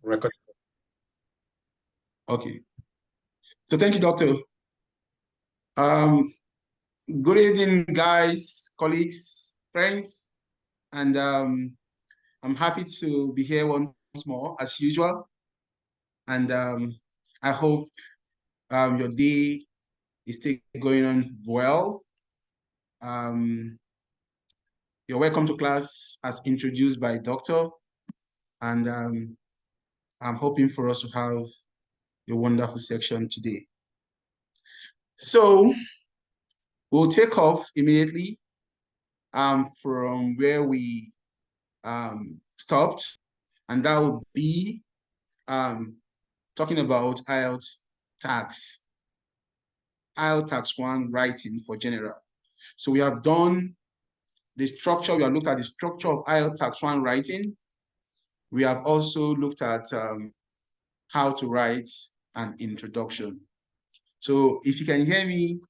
Record. Okay. So thank you, Doctor. Um, Good evening, guys, colleagues, friends, and I'm happy to be here once more, as usual. And I hope your day is still going on well. Um, you're welcome to class as introduced by Doctor, and I'm hoping for us to have a wonderful section today. So we'll take off immediately from where we stopped, and that would be talking about IELTS tax, IELTS tax 1 writing for general. So we have done the structure, we have looked at the structure of IELTS tax 1 writing. We have also looked at how to write an introduction. So if you can hear me,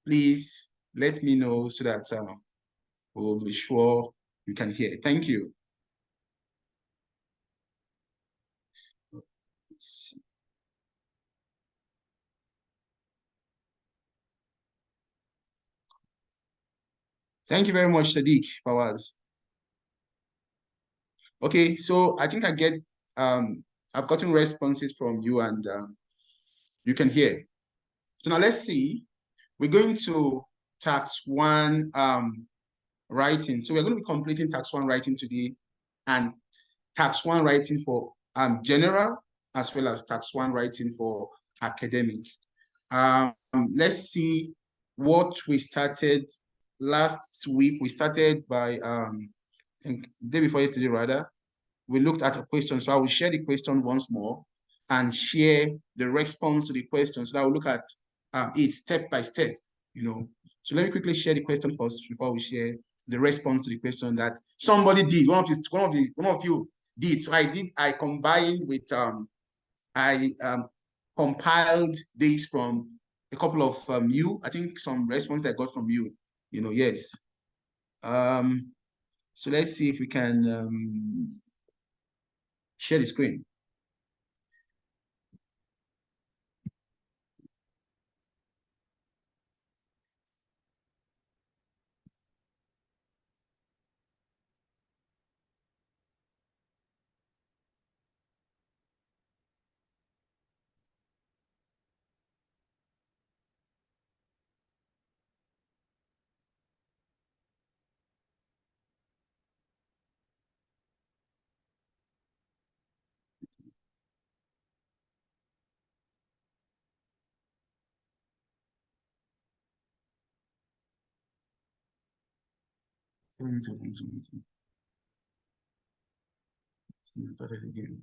please let me know so that we'll be sure you can hear. Thank you. Thank you very much, Sadiq Fawaz. Okay, so I think I've gotten responses from you and you can hear. So now let's see. We're going to tax 1 writing. So we're going to be completing tax 1 writing today and tax 1 writing for general as well as tax 1 writing for academic. Let's see what we started last week. We started by, I think the day before yesterday rather, we looked at a question. So I will share the question once more and share the response to the question. So I will look at it step by step, you know. So let me quickly share the question first before we share the response to the question that somebody did. One of you did. So I combined with I compiled this from a couple of you. I think some response I got from you, yes. So let's see if we can share the screen. Start it again.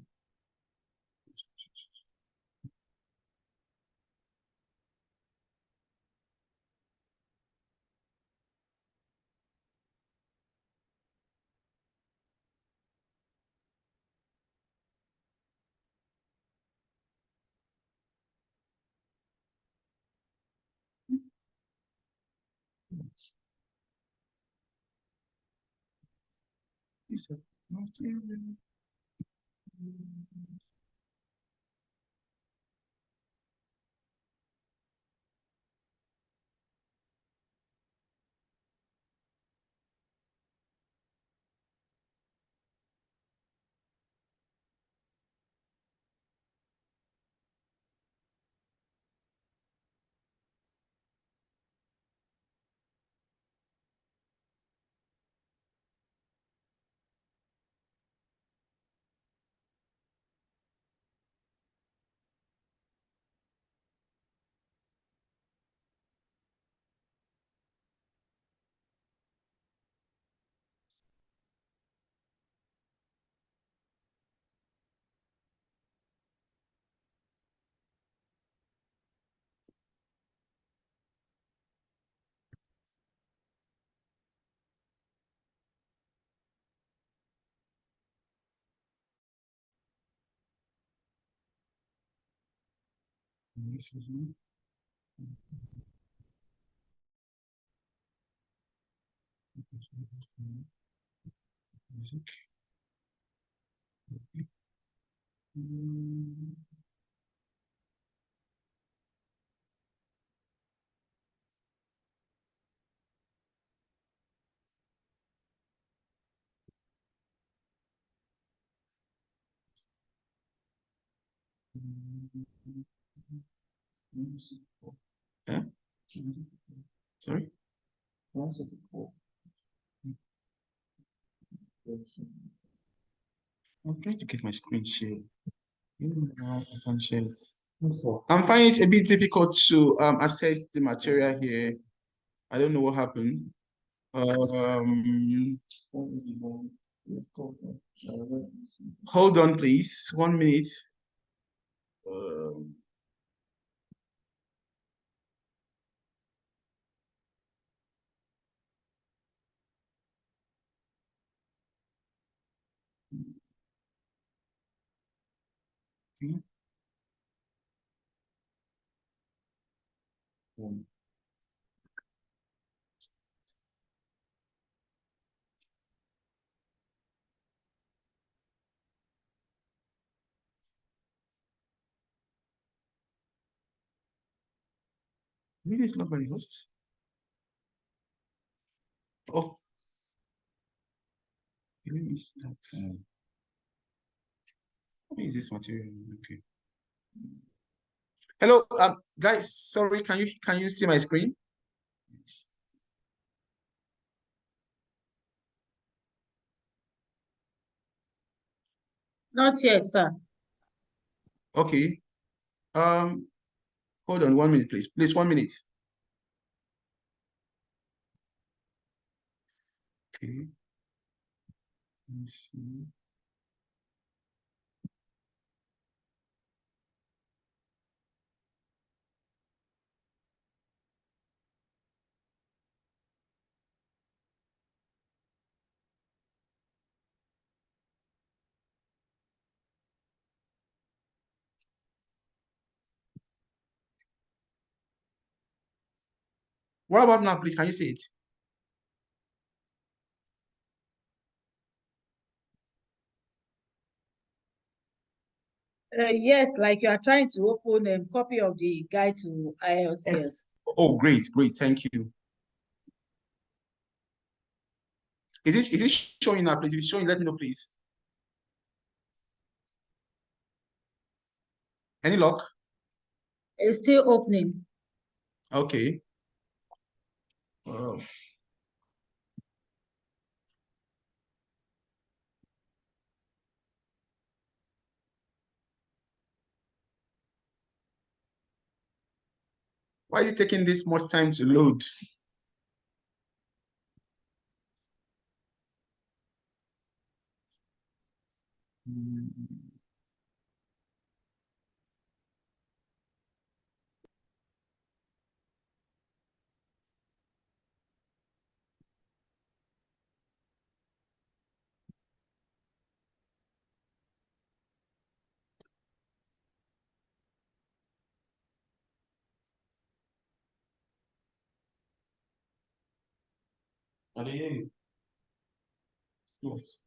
Eh? Sorry? I'm trying to get my screen share. I can't share it. I'm finding it a bit difficult to access the material here. I don't know what happened. Hold on, please. 1 minute. Um, Maybe it's not by the host. Oh, let me start. What is this material? Okay. Hello, guys. Sorry, can you see my screen? Not yet, sir. Okay. Hold on 1 minute, please. Please, 1 minute. Okay. Let me see. What about now, please? Can you see it? Yes, like you are trying to open a copy of the guide to IELTS. Yes. Oh, great, great. Thank you. Is it showing now, please? If it's showing, let me know, please. Any luck? It's still opening. Okay. Wow. Why is it taking this much time to load? Can you hear me? Yes.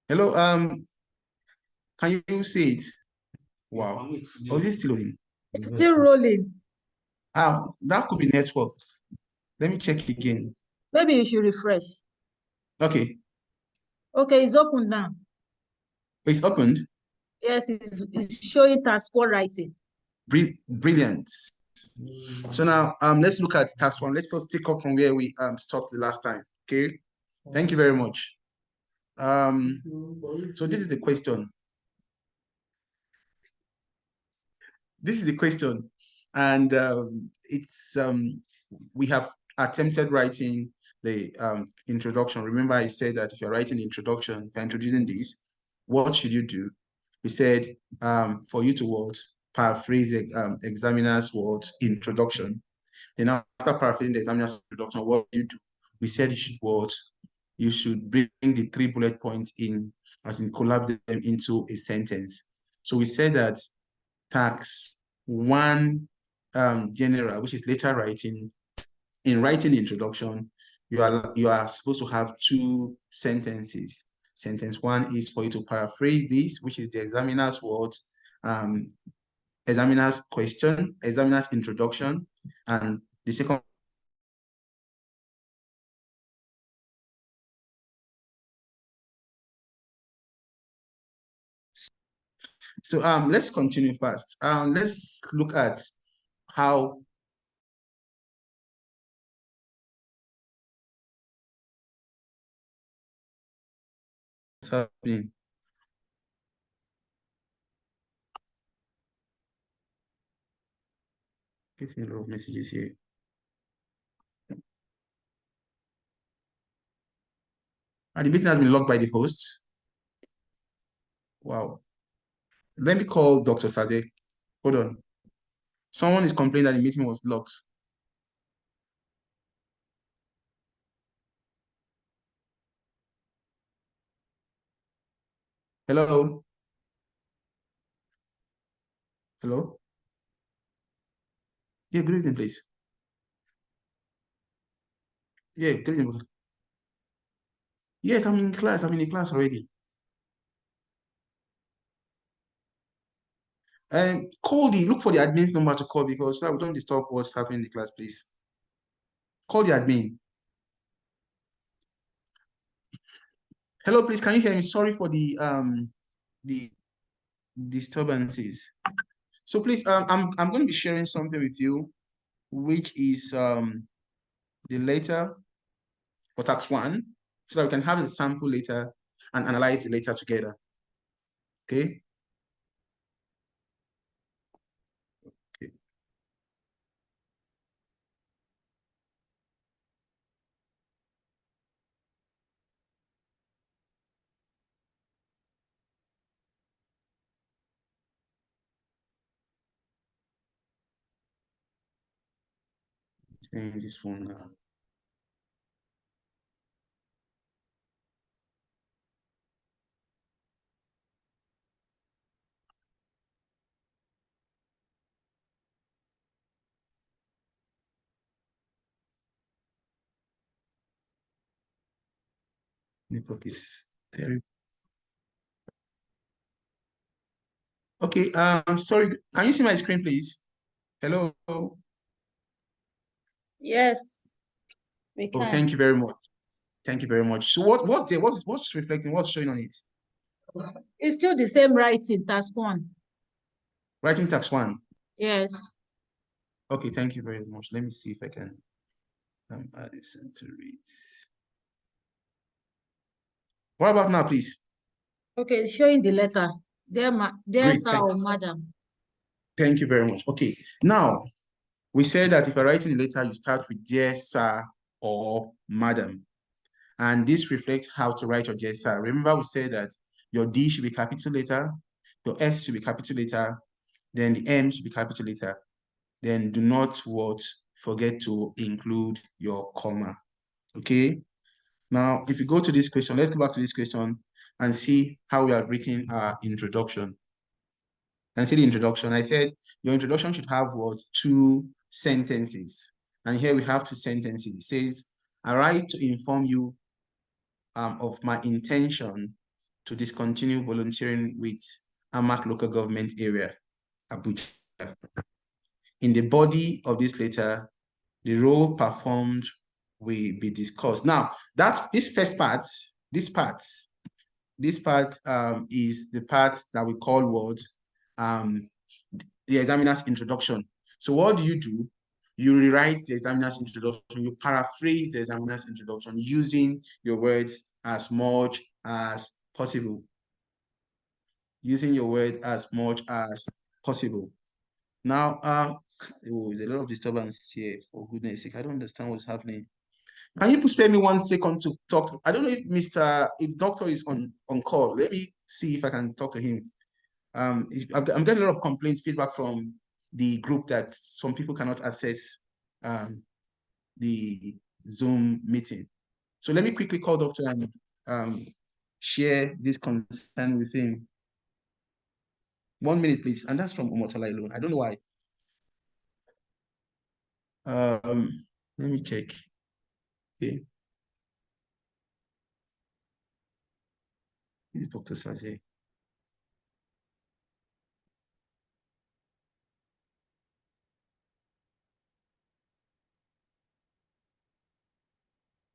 Hello, can you see it? Wow. Oh, is it still loading? It's still rolling. That could be network. Let me check again. Maybe you should refresh. Okay. Okay, it's open now. It's opened. Yes, it's showing task 1 writing. Brilliant. So now let's look at task 1. Let's just take off from where we stopped the last time. Okay. Thank you very much. So this is the question. This is the question, and it's we have attempted writing the introduction. Remember, I said that if you're writing the introduction, if you're introducing this, what should you do? We said for you to what paraphrase examiner's words introduction. Then after paraphrasing the examiner's introduction, what do you do? We said you should what you should bring the 3 bullet points in, as in collapse them into a sentence. So we said that tax 1 general, which is letter writing, in writing the introduction, you are supposed to have two sentences. Sentence one is for you to paraphrase this, which is the examiner's words, examiner's question, examiner's introduction, and the second. So let's continue fast. Let's look at how it's happening. Getting a lot of messages here. And the meeting has been logged by the hosts. Wow. Let me call Dr. Saze. Hold on. Someone is complaining that the meeting was locked. Hello? Hello? Yeah, good evening, please. Yeah, good evening. Yes, I'm in class. I'm in the class already. Look for the admin's number to call because we don't disturb what's happening in the class, please. Call the admin. Hello, please. Can you hear me? Sorry for the disturbances. So please, I'm going to be sharing something with you, which is the letter for tax one, so that we can have a sample later and analyze the letter together. Okay. Okay. Change this one now. Network is terrible. Okay. Sorry. Can you see my screen, please? Hello. Yes, we Oh, can. thank you very much. Thank you very much. So what's there? What's reflecting? What's showing on it? It's still the same writing, task one. Writing tax one. Yes. Okay, thank you very much. Let me see if I can add this into it. What about now, please? Okay, showing the letter. Dear Great. sir or madam. Thank you very much. Okay. Now, we said that if you're writing a letter, you start with dear sir or madam. And this reflects how to write your dear sir. Remember, we said that your D should be capital letter, your S should be capital letter, then the M should be capital letter. Then do not forget to include your comma. Okay. Now, if you go to this question, let's go back to this question and see how we have written our introduction. And see the introduction. I said your introduction should have what? Two sentences. And here we have two sentences. It says, I write to inform you of my intention to discontinue volunteering with Amak local government area, Abuja. In the body of this letter, the role performed will be discussed. Now, this first part, this part is the part that we call what? The examiner's introduction. So what do? You rewrite the examiner's introduction, you paraphrase the examiner's introduction using your words as much as possible. Using your word as much as possible. Now, there's a lot of disturbance here, for goodness sake. I don't understand what's happening. Can you spare me 1 second to talk to, I don't know if Doctor is on call. Let me see if I can talk to him. I'm getting a lot of complaints, feedback from the group that some people cannot access the Zoom meeting. So let me quickly call Doctor and share this concern with him. 1 minute, please. And that's from Omotola alone. I don't know why. Let me check. Okay. This is Dr. Saze.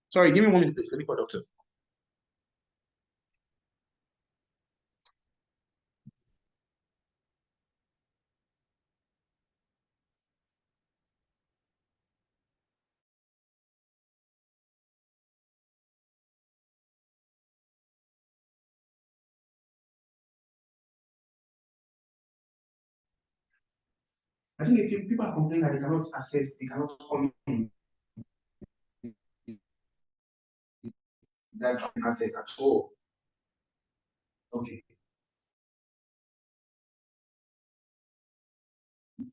Sorry, give me 1 minute, please. Let me call doctor. I think if people are complaining that they cannot access, they cannot come in, that access at all. Okay.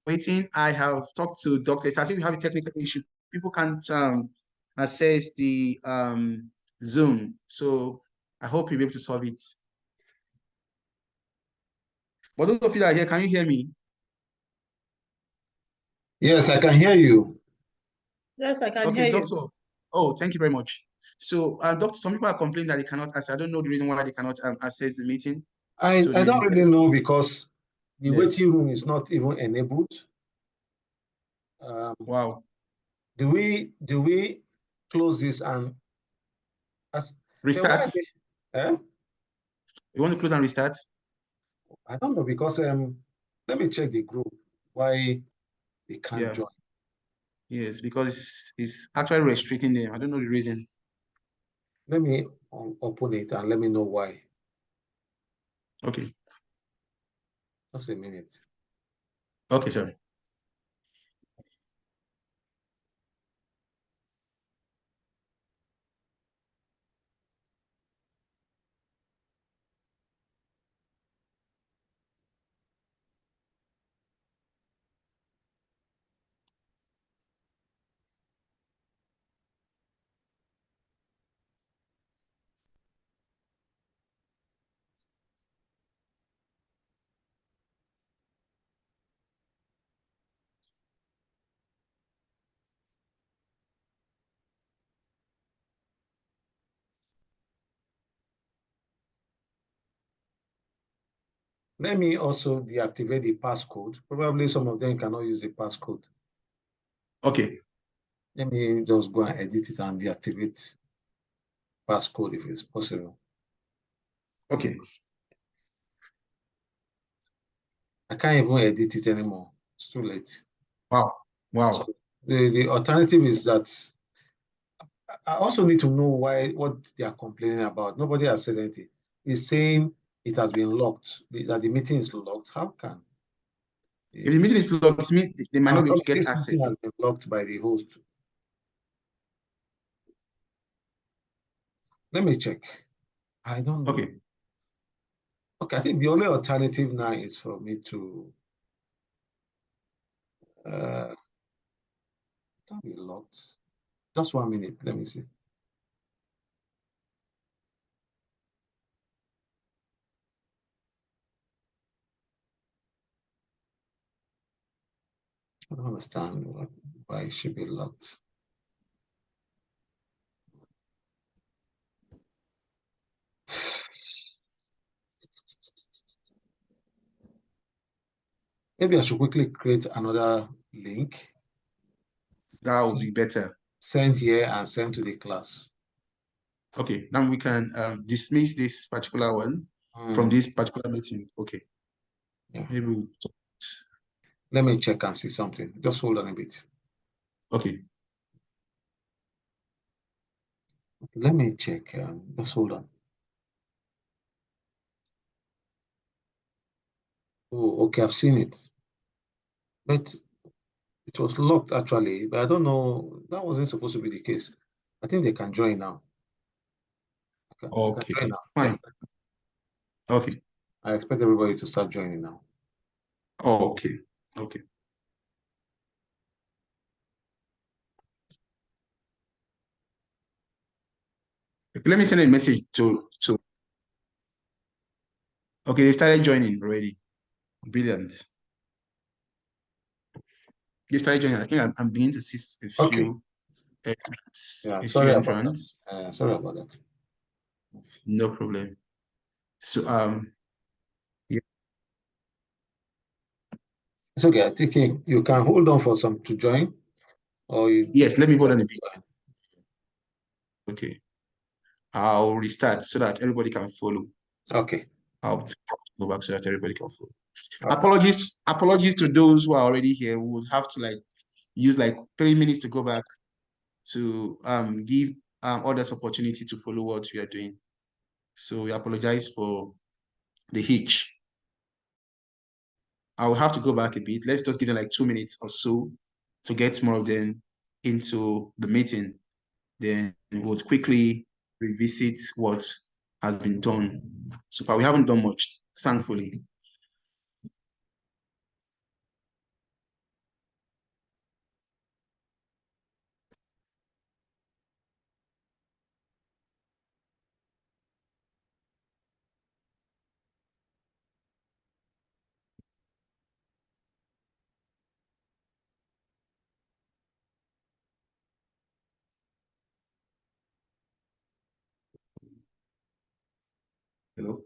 Waiting, I have talked to doctors. I think we have a technical issue. People can't access the Zoom. So I hope you'll be able to solve it. But those of you that are here, can you hear me? Yes, I can hear you. Yes, I can Okay, hear doctor. you. Oh, thank you very much. So, doctor, some people are complaining that they cannot access. I don't know the reason why they cannot access the meeting. I So don't really know because the Yes. waiting room is not even enabled. Wow. Do we close this and Restart? You want to close and restart? I don't know because let me check the group why they can't join. Yes, because it's actually restricting them. I don't know the reason. Let me open it and let me know why. Okay. Just a minute. Okay, sorry. Let me also deactivate the passcode. Probably some of them cannot use the passcode. Okay. Let me just go and edit it and deactivate passcode if it's possible. Okay. I can't even edit it anymore. It's too late. Wow. Wow. So the alternative is that I also need to know what they are complaining about. Nobody has said anything. It's saying it has been locked, that the meeting is locked. How can? If the meeting is locked, it means they might not be able to get this access. Meeting has been locked by the host. Let me check. I don't know. Okay. Okay, I think the only alternative now is for me to don't be locked. Just 1 minute. Let me see. I don't understand why it should be locked. Maybe I should quickly create another link. That would be better. Send here and send to the class. Okay, now we can dismiss this particular one from this particular meeting. Okay. Yeah. Maybe let me check and see something. Just hold on a bit. Okay. Let me check. Just hold on. Oh, okay, I've seen it. But it was locked actually, but I don't know. That wasn't supposed to be the case. I think they can join now. Okay, can join now. fine. Yeah. Okay. I expect everybody to start joining now. Okay. Okay. Let me send a message to. Okay, they started joining already. Brilliant. They started joining. I think I'm beginning to see a few. entrance. Yeah, Issue sorry about that. entrance. Sorry about that. No problem. So It's okay. I think you can hold on for some to join, or you yes, let me hold on a bit. join. Okay. I'll restart so that everybody can follow. Okay. I'll go back so that everybody can follow. Okay. Apologies to those who are already here. We will have to use 3 minutes to go back to give others opportunity to follow what we are doing. So we apologize for the hitch. I will have to go back a bit. Let's just give them 2 minutes or so to get more of them into the meeting. Then we'll quickly revisit what has been done. So far, we haven't done much, thankfully. Hello?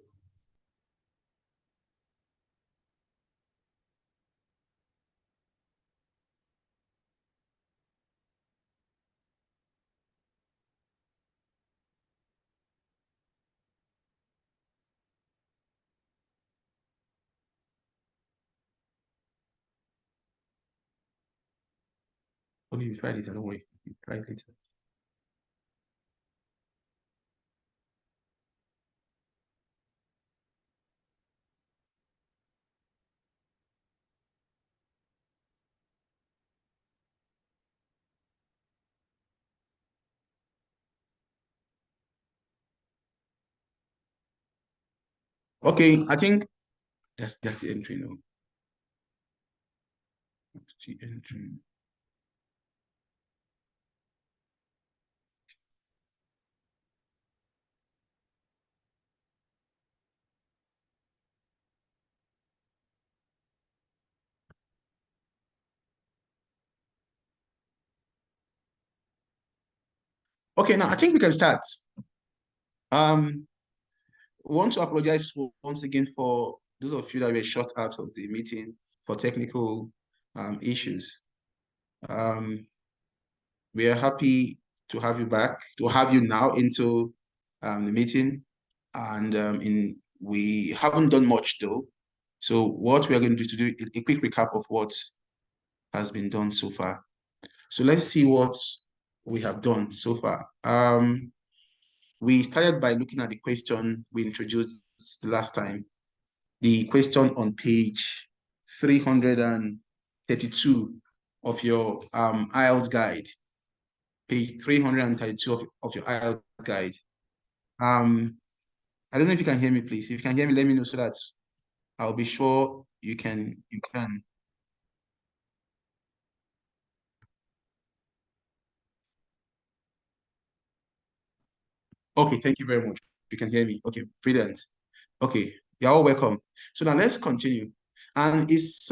Okay, you try later, don't worry. You try it later. Okay, I think that's the entry now. That's the entry. Okay, now I think we can start. Want to apologize once again for those of you that were shut out of the meeting for technical issues. We are happy to have you back, to have you now into the meeting. And we haven't done much though. So what we are going to do a quick recap of what has been done so far. So let's see what we have done so far. We started by looking at the question we introduced the last time. The question on page 332 of your IELTS guide. Page 332 of your IELTS guide. I don't know if you can hear me, please. If you can hear me, let me know so that I'll be sure you can. Okay, thank you very much. You can hear me. Okay, brilliant. Okay, you're all welcome. So now let's continue. And it's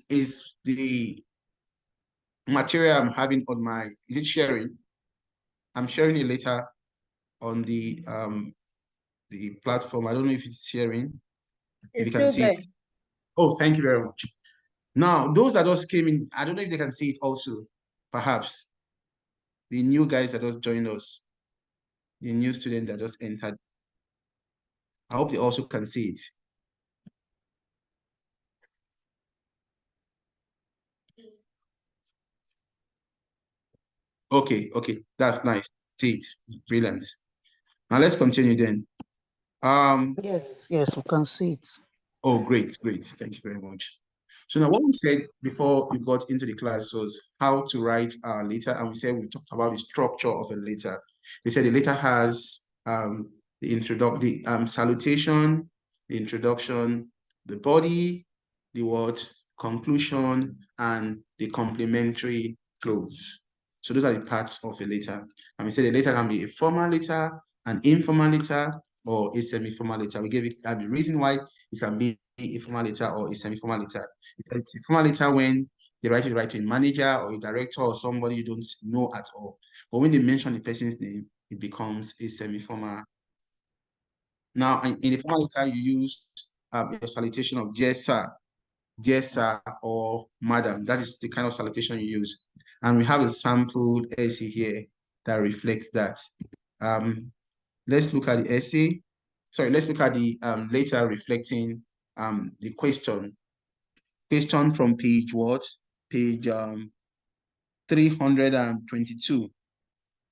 is the material I'm having on my, is it sharing? I'm sharing it later on the platform. I don't know if it's sharing. If you can see it. Oh, thank you very much. Now, those that just came in, I don't know if they can see it also, perhaps. The new guys that just joined us, the new student that just entered. I hope they also can see it. Okay, that's nice. See it, brilliant. Now let's continue then. Yes, we can see it. Oh, great. Thank you very much. So now what we said before we got into the class was how to write a letter, and we talked about the structure of a letter. We said the letter has the salutation, the introduction, the body, the word, conclusion, and the complementary close. So those are the parts of a letter. And we said the letter can be a formal letter, an informal letter, or a semi-formal letter. We gave it the reason why it can be a formal letter or a semi-formal letter. It's a formal letter when they write to a manager or a director or somebody you don't know at all. But when they mention the person's name, it becomes a semi-formal. Now, in the formal letter, you use a salutation of dear sir, or madam. That is the kind of salutation you use. And we have a sample essay here that reflects that. Let's look at the essay. Sorry, let's look at the letter reflecting the question. Question from page what? Page 322.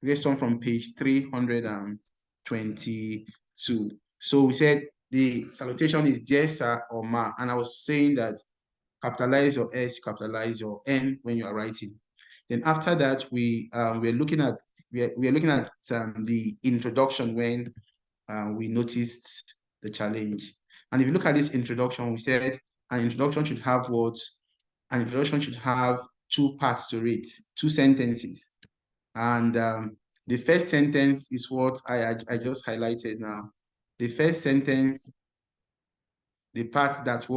Question from page 322. So we said the salutation is dear sir or ma, and I was saying that capitalize your S, capitalize your N when you are writing. Then after that, we're looking at the introduction when we noticed the challenge. And if you look at this introduction, we said an introduction should have what? An introduction should have two parts to it, two sentences. And the first sentence is what I just highlighted now. The first sentence, the part that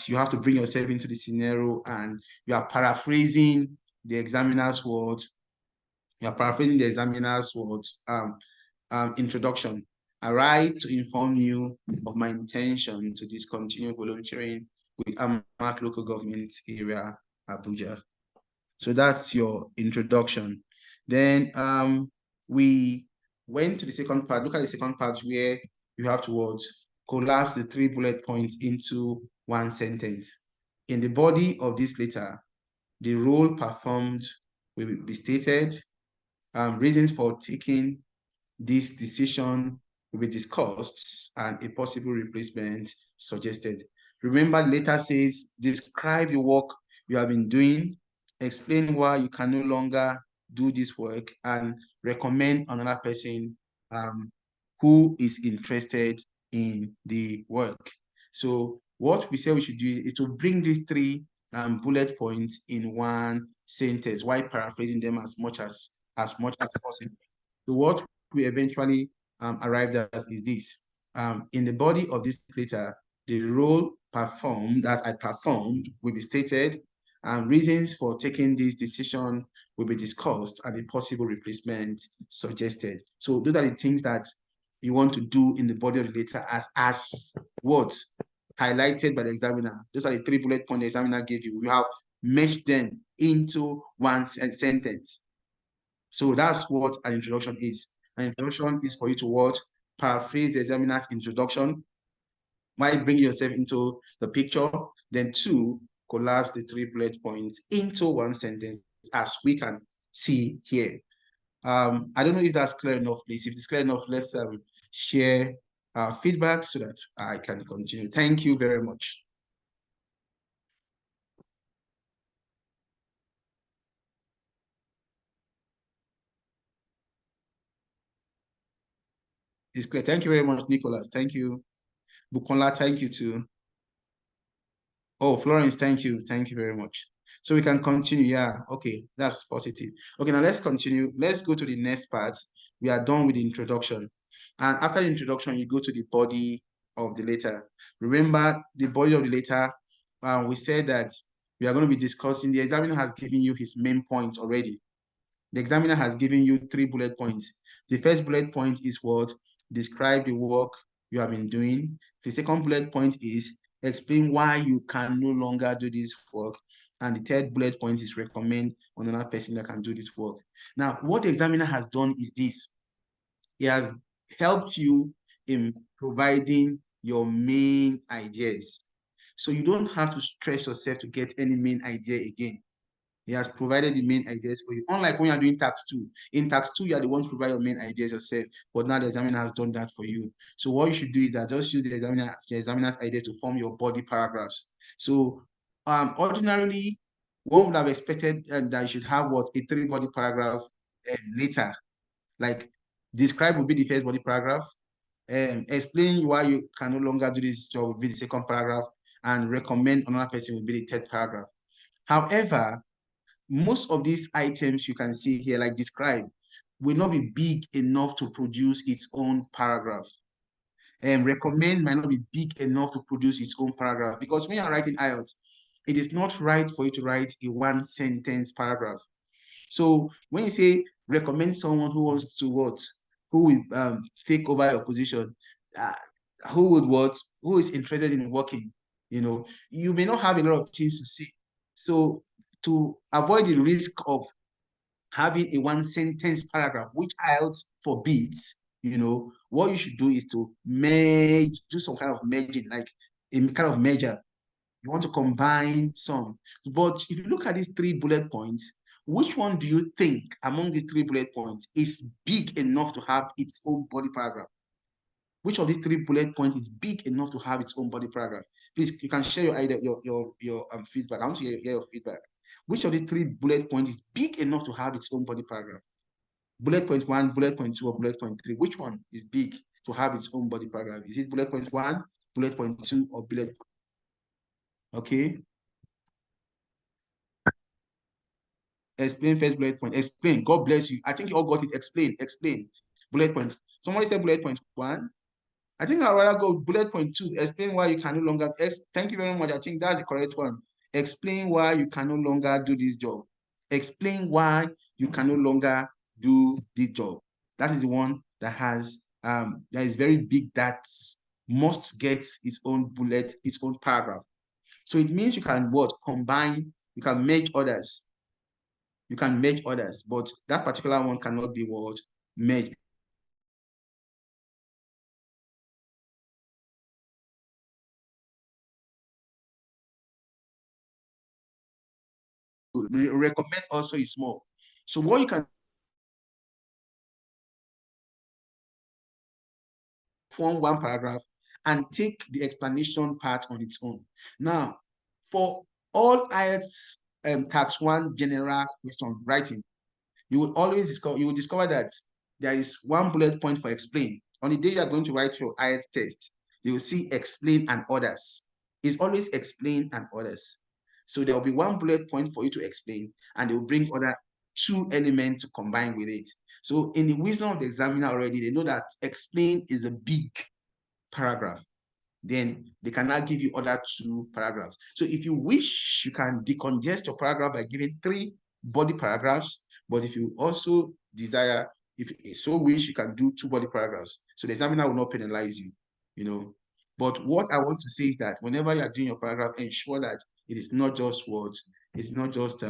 you have to bring yourself into the scenario and you are paraphrasing the examiner's words. You are paraphrasing the examiner's words. Introduction. I write to inform you of my intention to discontinue volunteering with Amac Local Government Area, Abuja. So that's your introduction. Then we went to the second part. Look at the second part where you have to collapse the 3 bullet points into one sentence. In the body of this letter, the role performed will be stated. Reasons for taking this decision will be discussed and a possible replacement suggested. Remember, the letter says, describe the work you have been doing, explain why you can no longer do this work, and recommend another person who is interested in the work. So what we say we should do is to bring these 3 bullet points in one sentence while paraphrasing them as much as possible. So what we eventually arrived at is this. In the body of this letter, the role performed that I performed will be stated, and reasons for taking this decision will be discussed, and a possible replacement suggested. So those are the things that you want to do in the body of the letter as what? Highlighted by the examiner. Those are the 3 bullet points the examiner gave you. You have meshed them into one sentence. So that's what an introduction is. An introduction is for you to what? Paraphrase the examiner's introduction, while bringing yourself into the picture. Then 2, collapse the 3 bullet points into one sentence, as we can see here. I don't know if that's clear enough, please. If it's clear enough, let's share feedback so that I can continue. Thank you very much. It's clear. Thank you very much, Nicholas. Thank you. Bukola, thank you too. Oh, Florence, thank you. Thank you very much. So we can continue. Yeah, okay, that's positive. Okay, now let's continue. Let's go to the next part. We are done with the introduction. And after the introduction, you go to the body of the letter. Remember the body of the letter, we said that we are going to be discussing, the examiner has given you his main points already. The examiner has given you 3 bullet points. The first bullet point is what? Describe the work you have been doing. The second bullet point is explain why you can no longer do this work. And the third bullet point is recommend another person that can do this work. Now, what the examiner has done is this. He has helped you in providing your main ideas. So you don't have to stress yourself to get any main idea again. He has provided the main ideas for you. Unlike when you are doing tax 2. In tax 2, you are the one to provide your main ideas yourself, but now the examiner has done that for you. So what you should do is that just use the examiner's ideas to form your body paragraphs. So ordinarily, one would have expected that you should have what? A 3 body paragraph later. Like describe would be the first body paragraph. Explain why you can no longer do this job would be the second paragraph, and recommend another person would be the third paragraph. However, most of these items you can see here, like describe, will not be big enough to produce its own paragraph. And recommend might not be big enough to produce its own paragraph, because when you're writing IELTS, it is not right for you to write a one-sentence paragraph. So when you say recommend someone who wants to what, who will take over your position, who would what, who is interested in working, you may not have a lot of things to say. So to avoid the risk of having a one-sentence paragraph, which IELTS forbids, what you should do is to merge, do some kind of merging, like a kind of merger. You want to combine some. But if you look at these 3 bullet points, which one do you think among these 3 bullet points is big enough to have its own body paragraph? Which of these 3 bullet points is big enough to have its own body paragraph? Please, you can share your idea, your feedback. I want to hear your feedback. Which of the 3 bullet points is big enough to have its own body paragraph? Bullet point 1, bullet point 2, or bullet point 3? Which one is big to have its own body paragraph? Is it bullet point 1, bullet point 2, or bullet point? Okay. Explain first bullet point. Explain. God bless you. I think you all got it. Explain. Explain. Bullet point. Somebody said bullet point 1. I think I'd rather go bullet point 2. Explain why you can no longer. Thank you very much. I think that's the correct one. Explain why you can no longer do this job. Explain why you can no longer do this job. That is the one that has that is very big, that must get its own bullet, its own paragraph. So it means you can what? Combine, you can merge others. You can merge others, but that particular one cannot be what? Merged. We recommend also is small. So what you can form one paragraph and take the explanation part on its own. Now, for all IELTS tax 1 general question writing, you will always discover that there is one bullet point for explain. On the day you are going to write your IELTS test, you will see explain and others. It's always explain and others. So there will be one bullet point for you to explain, and they will bring other 2 elements to combine with it. So in the wisdom of the examiner already, they know that explain is a big paragraph. Then they cannot give you other 2 paragraphs. So if you wish, you can decongest your paragraph by giving 3 body paragraphs. But if you also desire, if you so wish, you can do 2 body paragraphs. So the examiner will not penalize you, But what I want to say is that whenever you are doing your paragraph, ensure that it is not just words. It's not just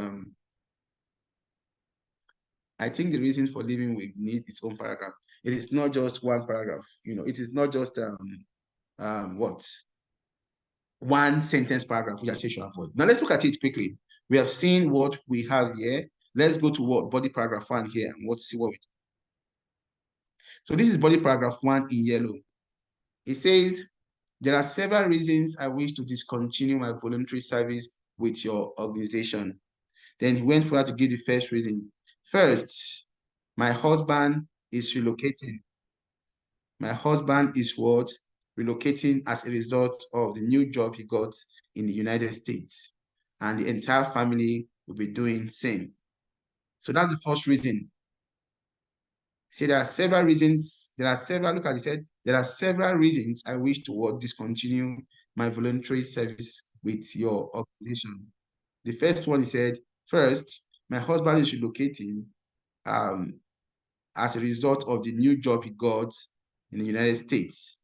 I think the reason for living will need its own paragraph. It is not just one paragraph. It is not just what? One sentence paragraph, which I say should avoid. Now let's look at it quickly. We have seen what we have here. Let's go to what body paragraph 1 here and let's see what we. So this is body paragraph 1 in yellow. It says, there are several reasons I wish to discontinue my voluntary service with your organization. Then he went further to give the first reason. First, my husband is relocating. My husband is what? Relocating as a result of the new job he got in the United States. And the entire family will be doing same. So that's the first reason. See, there are several reasons. Look at it, said, there are several reasons I wish to discontinue my voluntary service with your organization. The first one, he said, first, my husband is relocating as a result of the new job he got in the United States.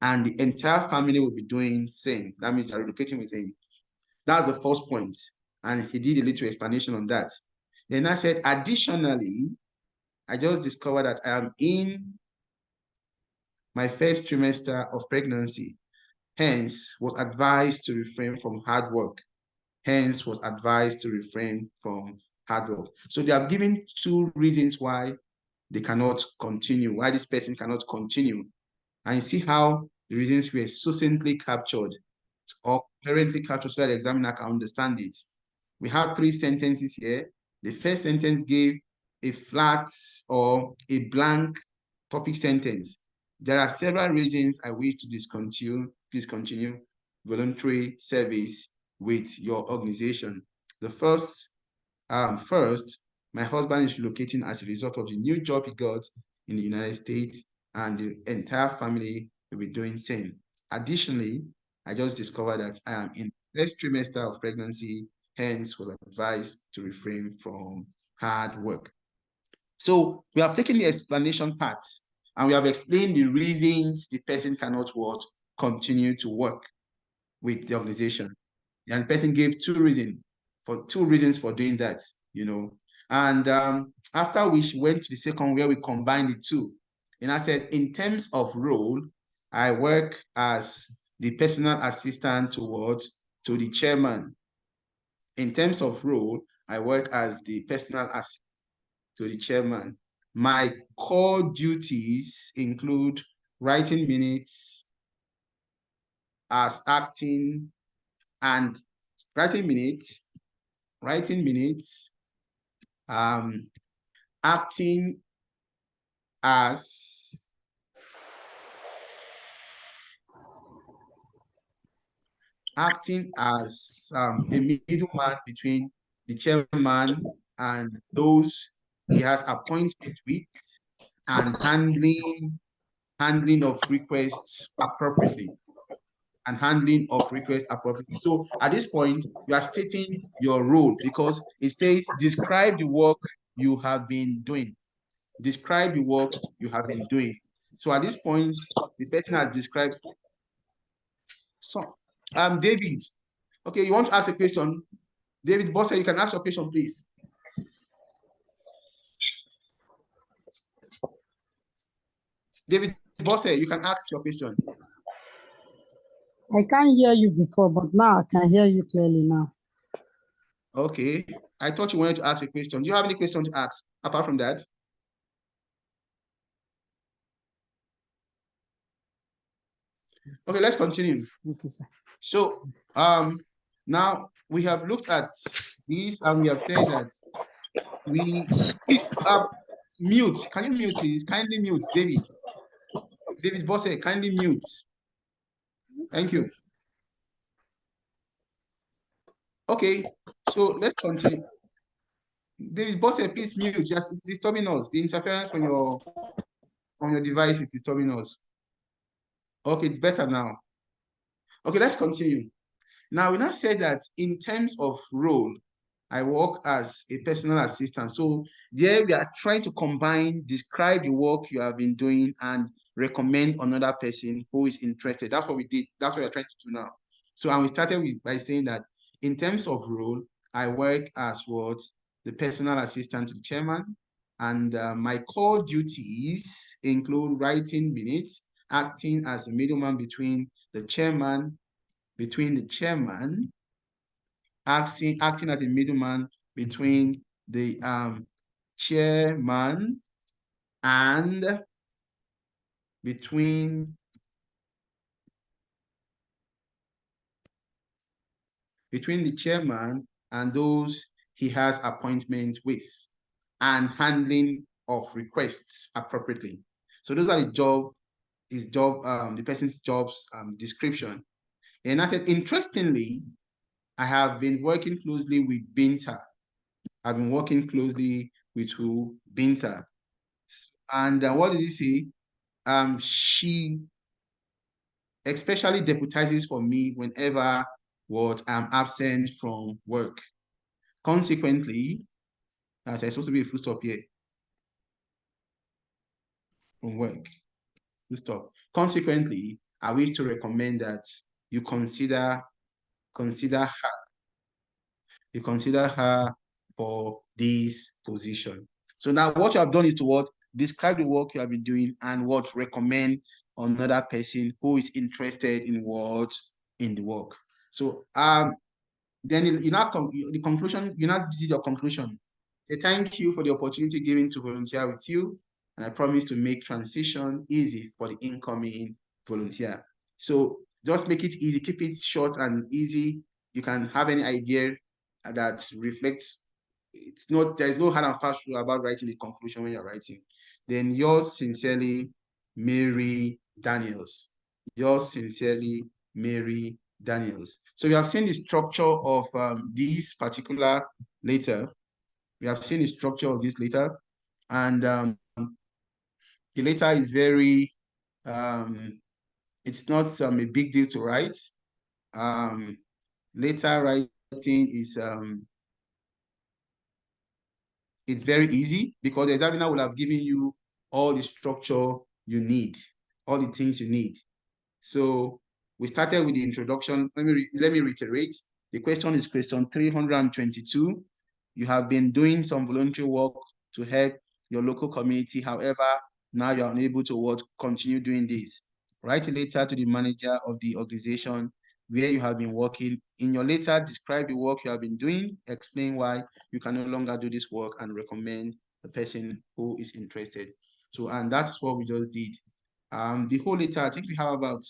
And the entire family will be doing same. That means they're relocating with him. That's the first point. And he did a little explanation on that. Then I said, additionally, I just discovered that I am in my first trimester of pregnancy. Hence, was advised to refrain from hard work. So they have given 2 reasons why they cannot continue, why this person cannot continue. And you see how the reasons were succinctly captured or currently captured so that the examiner can understand it. We have 3 sentences here. The first sentence gave a flat or a blank topic sentence. There are several reasons I wish to discontinue voluntary service with your organization. The first, my husband is relocating as a result of the new job he got in the United States, and the entire family will be doing same. Additionally, I just discovered that I am in the first trimester of pregnancy, hence was advised to refrain from hard work. So we have taken the explanation part and we have explained the reasons the person cannot continue to work with the organization. And the person gave two reasons for doing that, you know. And after we went to the second where we combined the two, and I said, in terms of role, I work as the personal assistant to the chairman. In terms of role, I work as the personal assistant to the chairman. My core duties include writing minutes, as acting and writing minutes, acting as a middleman between the chairman and those he has appointment with, and handling of requests appropriately. So at this point, you are stating your role because it says describe the work you have been doing. Describe the work you have been doing. So at this point, the person has described. So, David, okay, you want to ask a question? David Bosse, you can ask your question, please. David Bosse, you can ask your question. I can't hear you before, but now I can hear you clearly now. Okay, I thought you wanted to ask a question. Do you have any question to ask apart from that? Okay, let's continue. Okay, sir. So now we have looked at this and we have said that we mute. Can you mute, please? Kindly mute, David. David Bosse, kindly mute. Thank you. Okay, so let's continue. David Bosse, please mute. Just it's disturbing us. The interference from your device is disturbing us. Okay, it's better now. Okay, let's continue. Now, we now said that in terms of role, I work as a personal assistant. So there we are trying to describe the work you have been doing and recommend another person who is interested. That's what we did. That's what we're trying to do now. So, and we started by saying that in terms of role, I work as the personal assistant to the chairman. And my core duties include writing minutes, acting as a middleman between the chairman, acting as a middleman between the chairman and between the chairman and those he has appointment with, and handling of requests appropriately. So those are the person's jobs description. And I said, interestingly, I have been working closely with Binta. I've been working closely with who? Binta. And what did he say? She especially deputizes for me whenever I'm absent from work. Consequently, as there's supposed to be a full stop here. From work. Full stop. Consequently, I wish to recommend that you consider her. You consider her for this position. So now what you have done is to describe the work you have been doing and recommend another person who is interested in the work. So then the conclusion, you now did your conclusion. Say thank you for the opportunity given to volunteer with you, and I promise to make transition easy for the incoming volunteer. So just make it easy, keep it short and easy. You can have any idea that reflects. There's no hard and fast rule about writing the conclusion when you're writing. Then yours sincerely, Mary Daniels. Yours sincerely, Mary Daniels. So we have seen the structure of this particular letter. We have seen the structure of this letter, and the letter is very, it's not a big deal to write. Letter writing is it's very easy because the examiner will have given you all the structure you need, all the things you need. So we started with the introduction. Let me reiterate. The question is question 322. You have been doing some voluntary work to help your local community. However, now you are unable to continue doing this. Write a letter to the manager of the organization where you have been working. In your letter, describe the work you have been doing, explain why you can no longer do this work, and recommend the person who is interested. So, and that's what we just did. The whole letter, I think we have about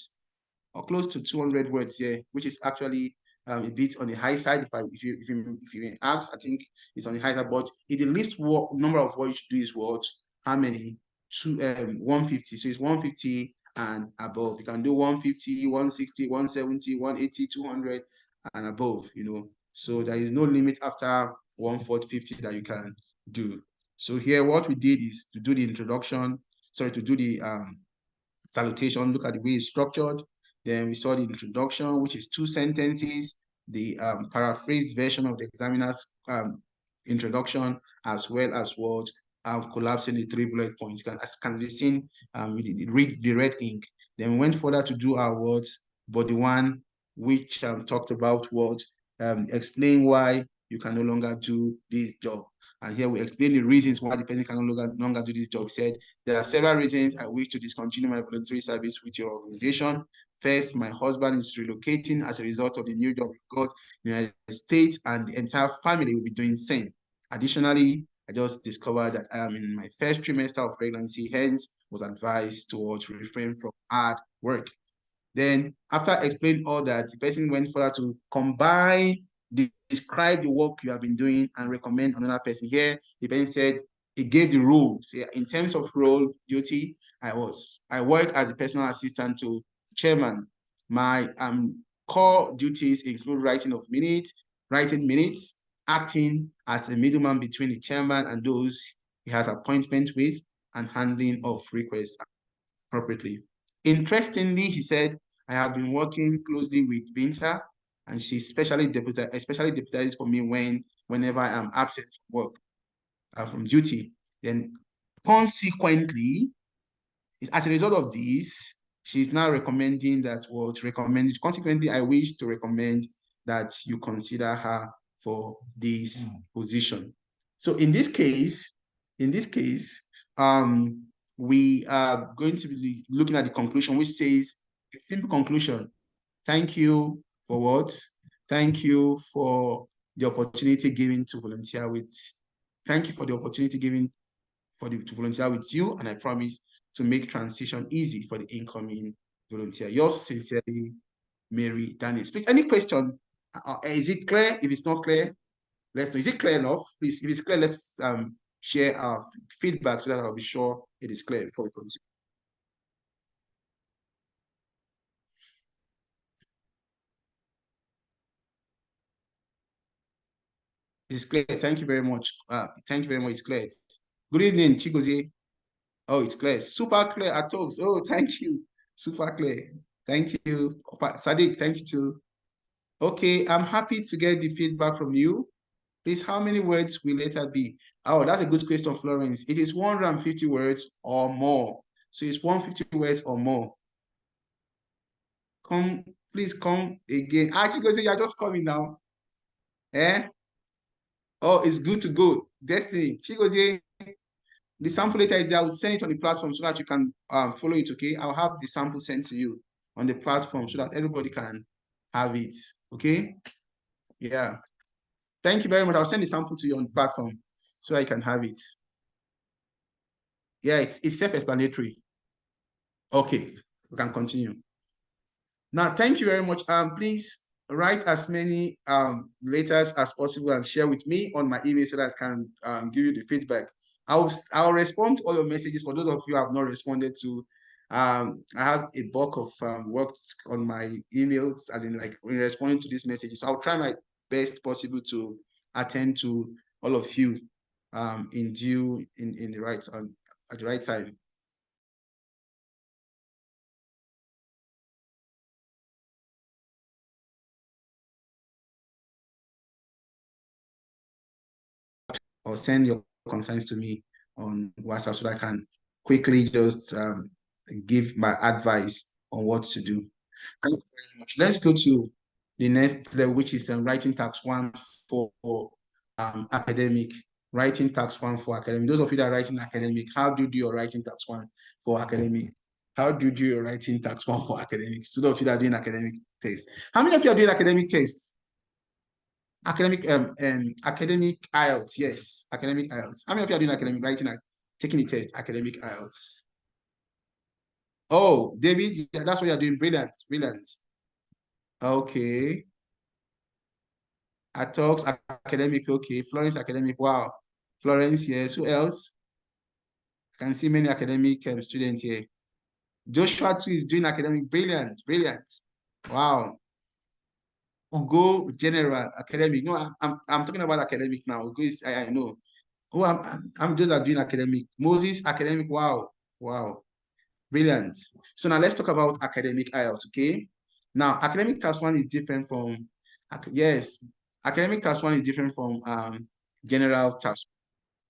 or close to 200 words here, which is actually a bit on the high side. If you ask, I think it's on the high side. But if the least number of words you should do is what? How many? 150. So it's 150 and above. You can do 150, 160, 170, 180, 200 and above, you know. So there is no limit after 150 that you can do. So here what we did is to do the introduction, sorry, to do the salutation, look at the way it's structured. Then we saw the introduction, which is 2 sentences, the paraphrased version of the examiner's introduction, as well as what collapsing the 3 bullet points. As can be seen, we read the red ink. Then we went further to do our words, but the one which talked about what explain why you can no longer do this job. And here we explain the reasons why the person can no longer do this job. He said, there are several reasons I wish to discontinue my voluntary service with your organization. First, my husband is relocating as a result of the new job he got in the United States, and the entire family will be doing the same. Additionally, I just discovered that I am in my first trimester of pregnancy, hence was advised towards refrain from hard work. Then after explaining all that, the person went further to describe the work you have been doing and recommend another person. Here, the person said, he gave the rules. Yeah, in terms of role duty, I work as a personal assistant to chairman. My core duties include writing minutes, acting as a middleman between the chairman and those he has appointment with, and handling of requests appropriately. Interestingly, he said, I have been working closely with Binta, and she especially deputizes for me whenever I am absent from work, from duty. Then consequently, as a result of this, she's now recommending that was recommended. Consequently, I wish to recommend that you consider her for this position. So in this case, we are going to be looking at the conclusion, which says a simple conclusion. Thank you for what? Thank you for the opportunity given to volunteer with. Thank you for the opportunity given to volunteer with you, and I promise to make transition easy for the incoming volunteer. Yours sincerely, Mary Daniels. Please, any question? Is it clear? If it's not clear, let's know. Is it clear enough? Please, if it's clear, let's share our feedback so that I'll be sure it is clear before we continue. It's clear. Thank you very much. Thank you very much. It's clear. Good evening, Chigozie. Oh, it's clear. Super clear at talks. Oh, thank you. Super clear. Thank you. Sadiq, thank you too. Okay, I'm happy to get the feedback from you. Please, how many words will letter be? Oh, that's a good question, Florence. It is 150 words or more. So it's 150 words or more. Please come again. Actually, go say you're just coming now. Eh? Oh, it's good to go. Destiny. She goes, yeah. The sample later is there. I will send it on the platform so that you can follow it, okay? I'll have the sample sent to you on the platform so that everybody can have it, okay? Yeah. Thank you very much. I'll send the sample to you on the platform so I can have it. Yeah, it's self-explanatory. Okay, we can continue. Now, thank you very much. Please write as many letters as possible and share with me on my email so that I can give you the feedback. I'll respond to all your messages. For those of you who have not responded to, I have a bulk of work on my emails, as in like in responding to these messages. So I'll try my best possible to attend to all of you in the right at the right time. or send your concerns to me on WhatsApp so that I can quickly just give my advice on what to do. Thank you very much. Let's go to the next level, which is writing task 1 for academic. Writing task 1 for academic. Those of you that are writing academic, how do you do your writing task 1 for academic? How do you do your writing task 1 for academics? Those of you that are doing academic tests. How many of you are doing academic tests? Academic IELTS, yes, academic IELTS. How many of you are doing academic writing, taking the test, academic IELTS? Oh, David, yeah, that's what you're doing. Brilliant, brilliant. Okay. Talks academic, okay. Florence academic, wow. Florence, yes. Who else? I can see many academic students here. Joshua too is doing academic, brilliant, brilliant. Wow. Ugo general academic. No, I'm talking about academic now. Ugo is I know. Oh, I'm just doing academic. Moses academic. Wow, wow, brilliant. So now let's talk about academic IELTS. Okay. Now academic task 1 is different from yes. Academic task 1 is different from general task.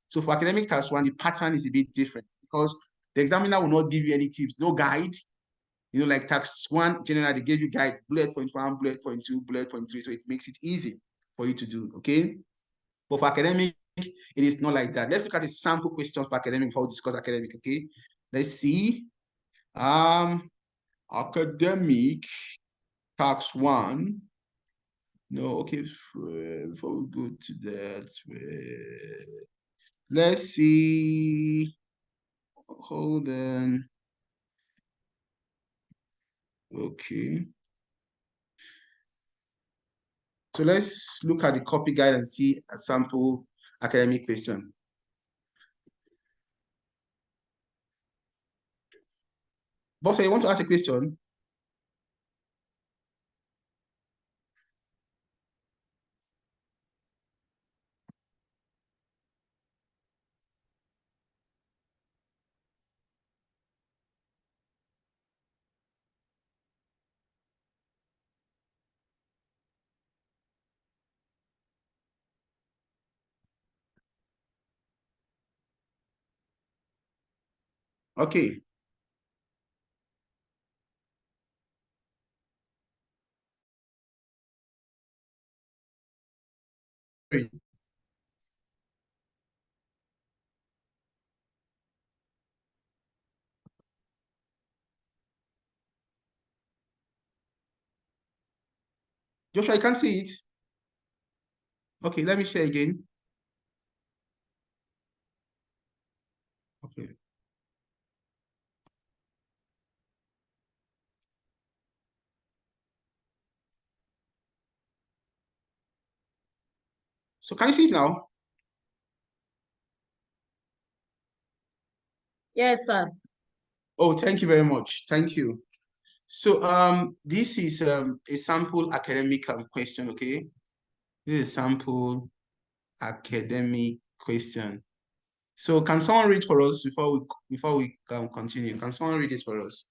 So for academic task 1, the pattern is a bit different because the examiner will not give you any tips, no guide. You know, like task 1 general, they gave you guide, bullet point 1, bullet point 2, bullet point 3. So it makes it easy for you to do. Okay. But for academic, it is not like that. Let's look at the sample questions for academic before we discuss academic. Okay. Let's see. Academic task 1. No, okay. Before we go to that, let's see. Hold on. Okay. So let's look at the copy guide and see a sample academic question. Boss, you want to ask a question? Okay. Joshua, you can't see it. Okay, let me share again. Okay. So can you see it now? Yes, sir. Oh, thank you very much. Thank you. So this is a sample academic question, okay? This is a sample academic question. So can someone read for us before we continue? Can someone read this for us?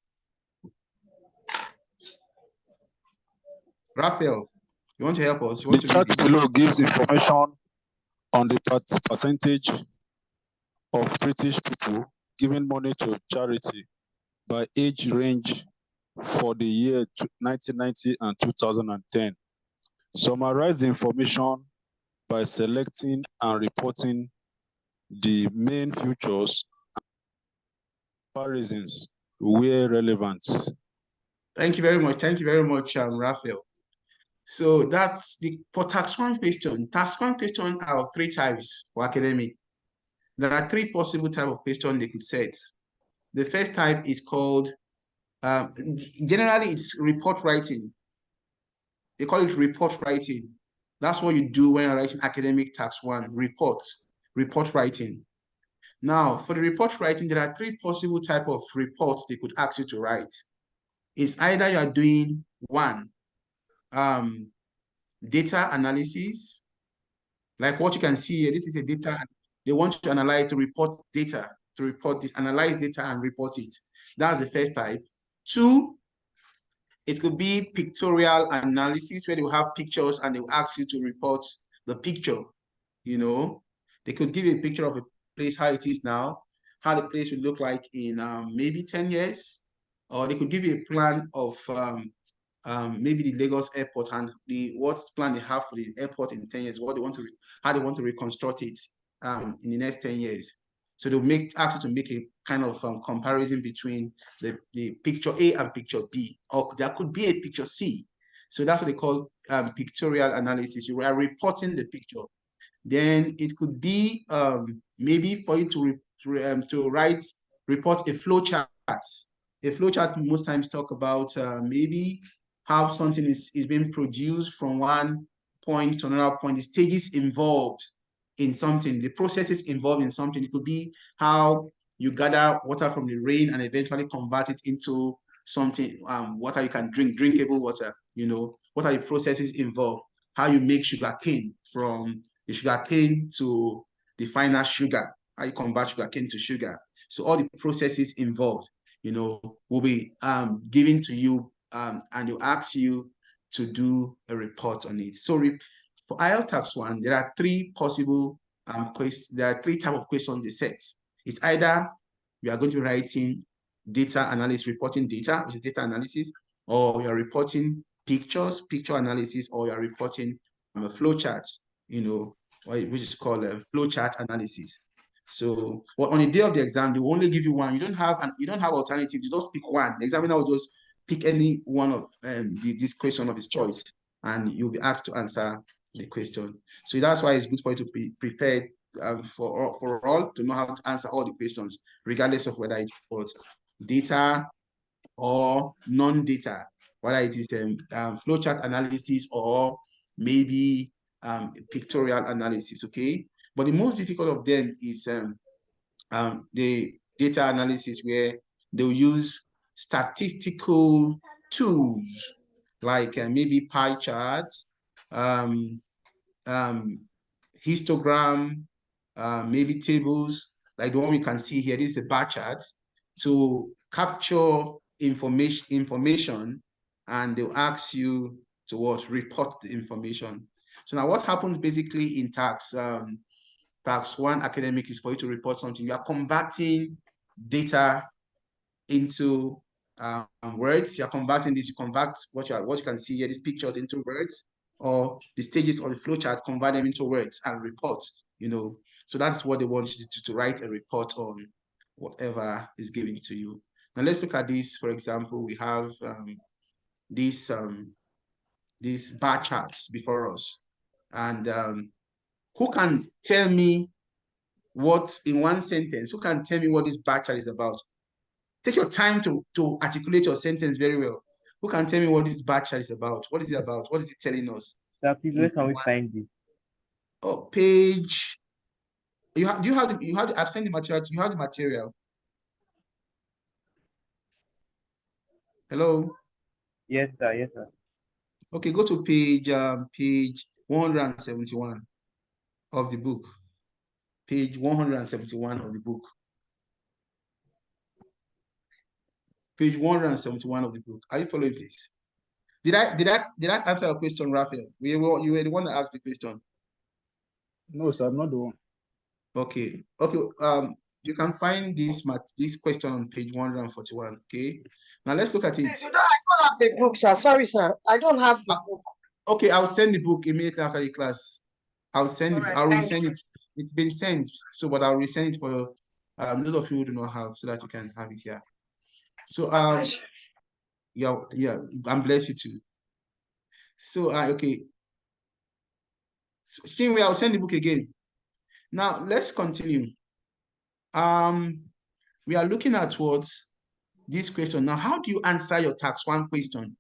Raphael, you want to help us? You want The to read chart it? below gives information on the percentage of British people giving money to charity by age range for the year 1990 and 2010. Summarize the information by selecting and reporting the main features and comparisons where relevant. Thank you very much. Thank you very much, Raphael. So that's for task 1 question. Task 1 question are of 3 types for academic. There are 3 possible types of questions they could set. The first type is called, generally it's report writing. They call it report writing. That's what you do when you're writing academic task 1, report writing. Now, for the report writing, there are 3 possible types of reports they could ask you to write. It's either you are doing 1, data analysis, like what you can see here. This is a data. They want you to analyze, to report data, to report this, analyze data and report it. That's the first type. 2, it could be pictorial analysis where they will have pictures and they will ask you to report the picture, you know. They could give you a picture of a place, how it is now, how the place would look like in maybe 10 years, or they could give you a plan of maybe the Lagos airport and what plan they have for the airport in 10 years, what they want to, how they want to reconstruct it in the next 10 years. So they'll ask you to make a kind of comparison between the picture A and picture B, or there could be a picture C. So that's what they call pictorial analysis. You are reporting the picture. Then it could be maybe for you to report a flow chart. A flow chart most times talk about maybe how something is being produced from one point to another point, the stages involved in something, the processes involved in something. It could be how you gather water from the rain and eventually convert it into something, water you can drink, drinkable water, you know, what are the processes involved? How you make sugar cane from the sugar cane to the final sugar, how you convert sugar cane to sugar. So all the processes involved, you know, will be given to you, and they'll ask you to do a report on it. So for IELTS Tax 1, there are three possible there are three types of questions they set. It's either you are going to be writing data analysis, reporting data, which is data analysis, or you're reporting pictures, picture analysis, or you're reporting a flow chart, you know, which is called a flow chart analysis. So well, on the day of the exam, they will only give you one. You don't have alternatives. You just pick one. The examiner will just pick any one of this question of his choice, and you'll be asked to answer the question. So that's why it's good for you to be prepared for all to know how to answer all the questions, regardless of whether it's about data or non-data, whether it is flowchart analysis or maybe pictorial analysis, okay? But the most difficult of them is the data analysis, where they'll use statistical tools like maybe pie charts, histogram, maybe tables, like the one we can see here. This is a bar chart. To capture information, and they'll ask you to what? Report the information. So now what happens basically in tax 1 academic is for you to report something. You are converting data into words. You're converting this, you convert what you can see here, these pictures, into words, or the stages on the flowchart, convert them into words and reports, you know. So that's what they want you to write a report on whatever is given to you. Now let's look at this. For example, we have these bar charts before us. And who can tell me what, in one sentence, who can tell me what this bar chart is about? Take your time to articulate your sentence very well. Who can tell me what this bar chart is about? What is it about? What is it telling us? Sir, please, where can we find it? Oh, page. I've sent the material. You have the material. Hello? Yes, sir. Yes, sir. Okay, go to page 171 of the book. Page 171 of the book. Page 171 of the book. Are you following, please? Did I answer your question, Raphael? You were the one that asked the question. No, sir, I'm not the one. Okay. You can find this question on page 141. Okay. Now let's look at it. I don't have the book, sir. Sorry, sir. I don't have the book. Okay, I'll send the book immediately after the class. I'll resend it. It's been sent, but I'll resend it for those of you who do not have, so that you can have it here. So yeah, and bless you too. So okay. So, Chinwe, I'll send the book again. Now let's continue. We are looking at this question. Now, how do you answer your tax 1 question?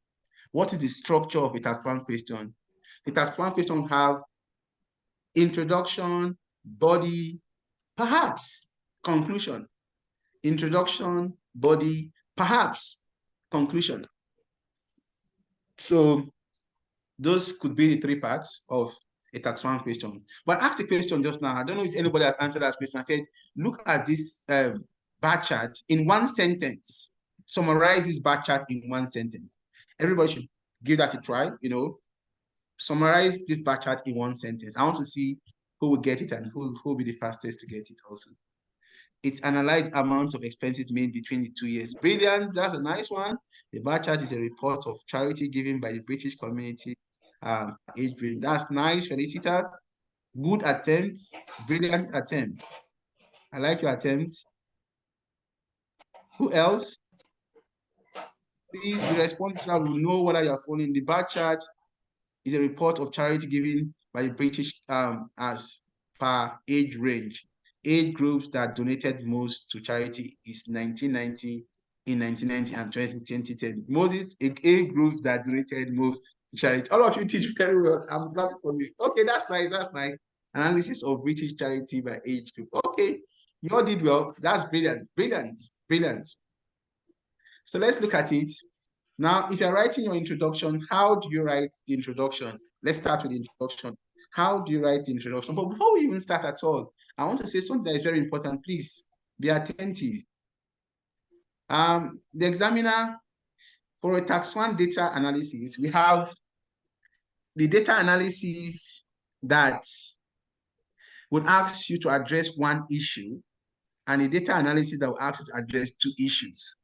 What is the structure of a tax 1 question? The tax 1 question will have introduction, body, perhaps conclusion. Introduction, body, perhaps conclusion. So those could be the 3 parts of a tax 1 question. But I asked a question just now. I don't know if anybody has answered that question. I said, look at this bar chart in 1 sentence. Summarize this bar chart in 1 sentence. Everybody should give that a try, you know. Summarize this bar chart in 1 sentence. I want to see who will get it and who will be the fastest to get it also. It analyzed amounts of expenses made between the 2 years. Brilliant, that's a nice one. The bar chart is a report of charity given by the British community age range. That's nice, felicitas. Good attempts, brilliant attempt. I like your attempts. Who else? Please be responsive so we know whether you are following. The bar chart is a report of charity given by the British as per age range. Age groups that donated most to charity is 1990, in 1990 and 2010. Moses, age groups that donated most to charity. All of you teach very well. I'm glad for you. Okay, that's nice. That's nice. Analysis of British charity by age group. Okay, you all did well. That's brilliant. Brilliant. Brilliant. So let's look at it. Now, if you're writing your introduction, how do you write the introduction? Let's start with the introduction. How do you write the introduction? But before we even start at all, I want to say something that is very important. Please be attentive. The examiner, for a tax 1 data analysis, we have the data analysis that would ask you to address one issue, and the data analysis that will ask you to address 2 issues.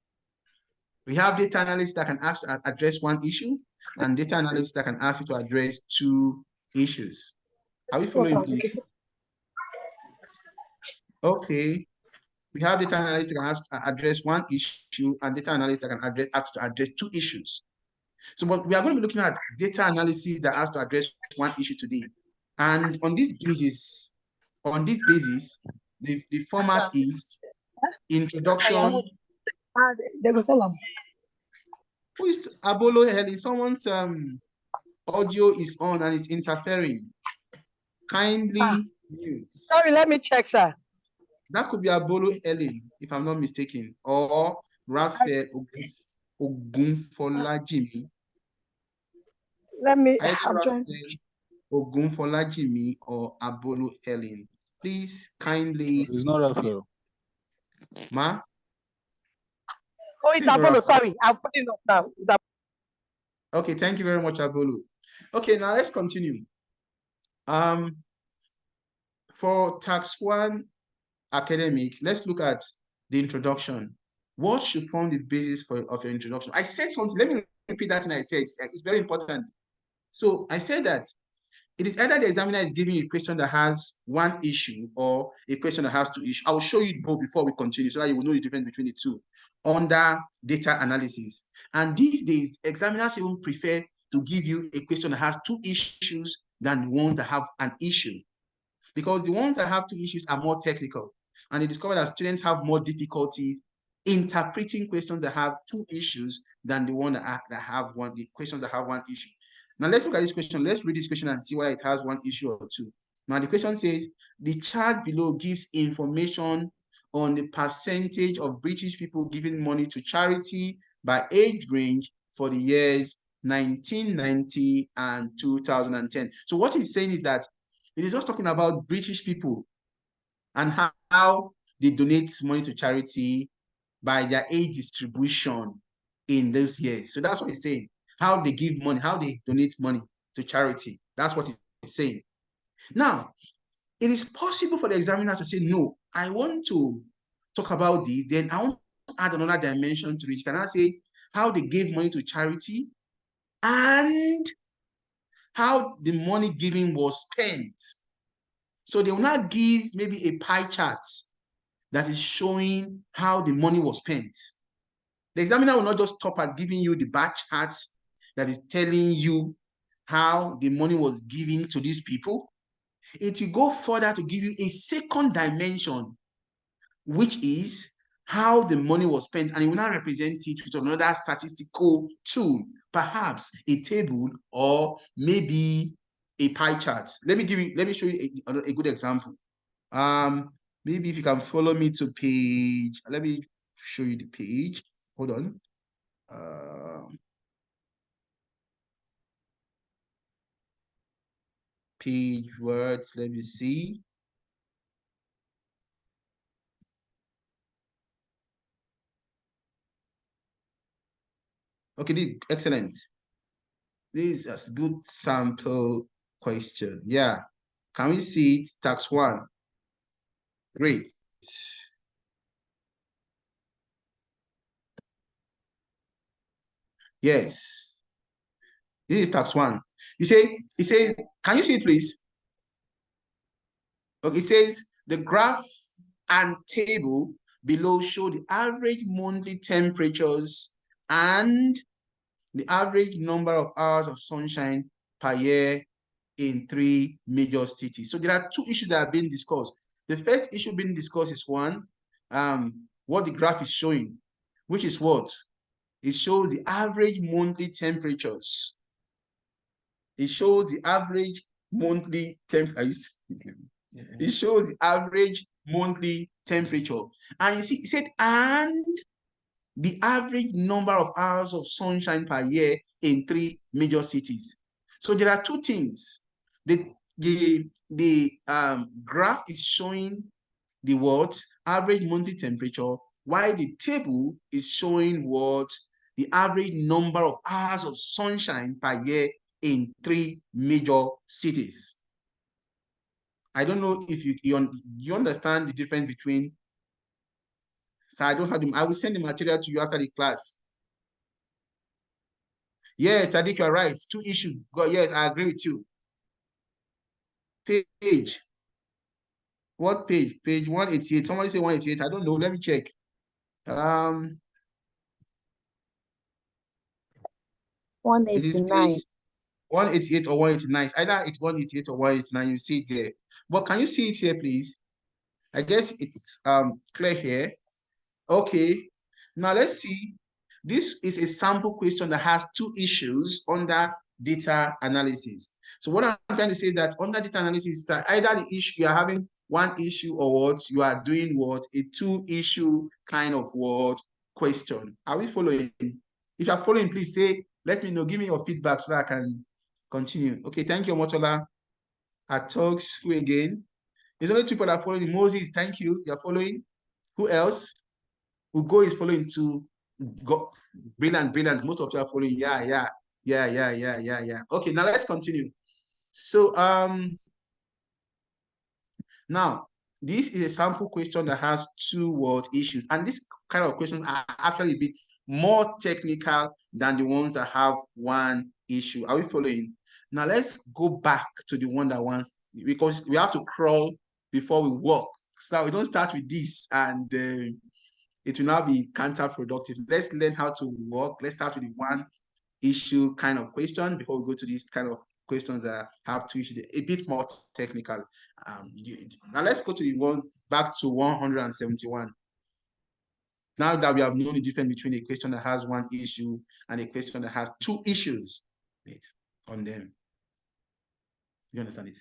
We have data analysis that can ask to address 1 issue, and data analysis that can ask you to address 2 issues. Are we following, please? Okay. We have data analysis that can ask to address 1 issue, and data analysis that can ask to address 2 issues. So, but we are going to be looking at data analysis that has to address 1 issue today. And on this basis, the format is introduction. Who is Abolo Heli? Someone's audio is on and it's interfering. Kindly mute. Sorry, let me check, sir. That could be Abolo Heli, if I'm not mistaken, or Raphael Ogunfolajimi. Let me. Either I'm Raphael trying. Ogunfolajimi or Abolo Helen. Please kindly. It's not Raphael. Ma? Oh, it's Apollo. Sorry, I'm putting up now. Okay, thank you very much, Abolo. Okay, now let's continue. For tax 1 academic, let's look at the introduction. What should form the basis of your introduction? I said something. Let me repeat that thing I said. It's very important. So I said that it is either the examiner is giving you a question that has 1 issue or a question that has 2 issues. I will show you both before we continue so that you will know the difference between the 2 under data analysis. And these days, examiners even prefer to give you a question that has 2 issues than the ones that have an issue. Because the ones that have 2 issues are more technical. And they discover that students have more difficulties interpreting questions that have 2 issues than the one the questions that have 1 issue. Now let's look at this question. Let's read this question and see whether it has 1 issue or 2. Now the question says, the chart below gives information on the percentage of British people giving money to charity by age range for the years 1990 and 2010. So what it's saying is that it is just talking about British people and how they donate money to charity by their age distribution in those years. So that's what it's saying. How they give money, how they donate money to charity. That's what it's saying. Now, it is possible for the examiner to say, no, I want to talk about this, then I want to add another dimension to it. Can I say how they gave money to charity and how the money giving was spent? So they will not give maybe a pie chart that is showing how the money was spent. The examiner will not just stop at giving you the bar charts that is telling you how the money was given to these people. It will go further to give you a second dimension, which is how the money was spent, and it will now represent it with another statistical tool, perhaps a table or maybe a pie chart. Let me show you a good example. Maybe if you can follow me to page, let me show you the page. Hold on. Page words, let me see. Okay, excellent. This is a good sample question. Yeah. Can we see it? Tax 1. Great. Yes. This is tax 1. It says, can you see it, please? Okay, it says the graph and table below show the average monthly temperatures and the average number of hours of sunshine per year in 3 major cities. So there are 2 issues that are being discussed. The first issue being discussed is one, what the graph is showing, which is what? It shows the average monthly temperatures. It shows the average monthly temperature. It shows the average monthly temperature. And you see, it said, and the average number of hours of sunshine per year in 3 major cities. So there are 2 things. The graph is showing the what? Average monthly temperature, while the table is showing what? The average number of hours of sunshine per year in 3 major cities. I don't know if you understand the difference between. So I don't have them. I will send the material to you after the class. Yes, Sadiq, you're right. 2 issues. Yes, I agree with you. Page. What page? Page 188. Somebody say 188. I don't know. Let me check. 189. 188 or 189. Either it's 188 or 189. You see it there. But can you see it here, please? I guess it's clear here. Okay. Now let's see. This is a sample question that has 2 issues under data analysis. So what I'm trying to say is that under data analysis is that either the issue you are having 1 issue or what you are doing what a 2 issue kind of what question. Are we following? If you are following, please say, let me know, give me your feedback so that I can continue. Okay, thank you, Motola. At talks, who again? There's only 2 people that are following. Moses, thank you. You're following. Who else? Ugo is following too. Go, brilliant. Most of you are following. Yeah. Okay, now let's continue. So now this is a sample question that has 2 word issues, and this kind of questions are actually a bit more technical than the ones that have 1 issue. Are we following? Now let's go back to the one that wants, because we have to crawl before we walk. So we don't start with this and it will now be counterproductive. Let's learn how to work. Let's start with the 1 issue kind of question before we go to this kind of questions that have 2 issues, a bit more technical. Now let's go to the one back to 171. Now that we have known the difference between a question that has 1 issue and a question that has 2 issues on them. You understand it?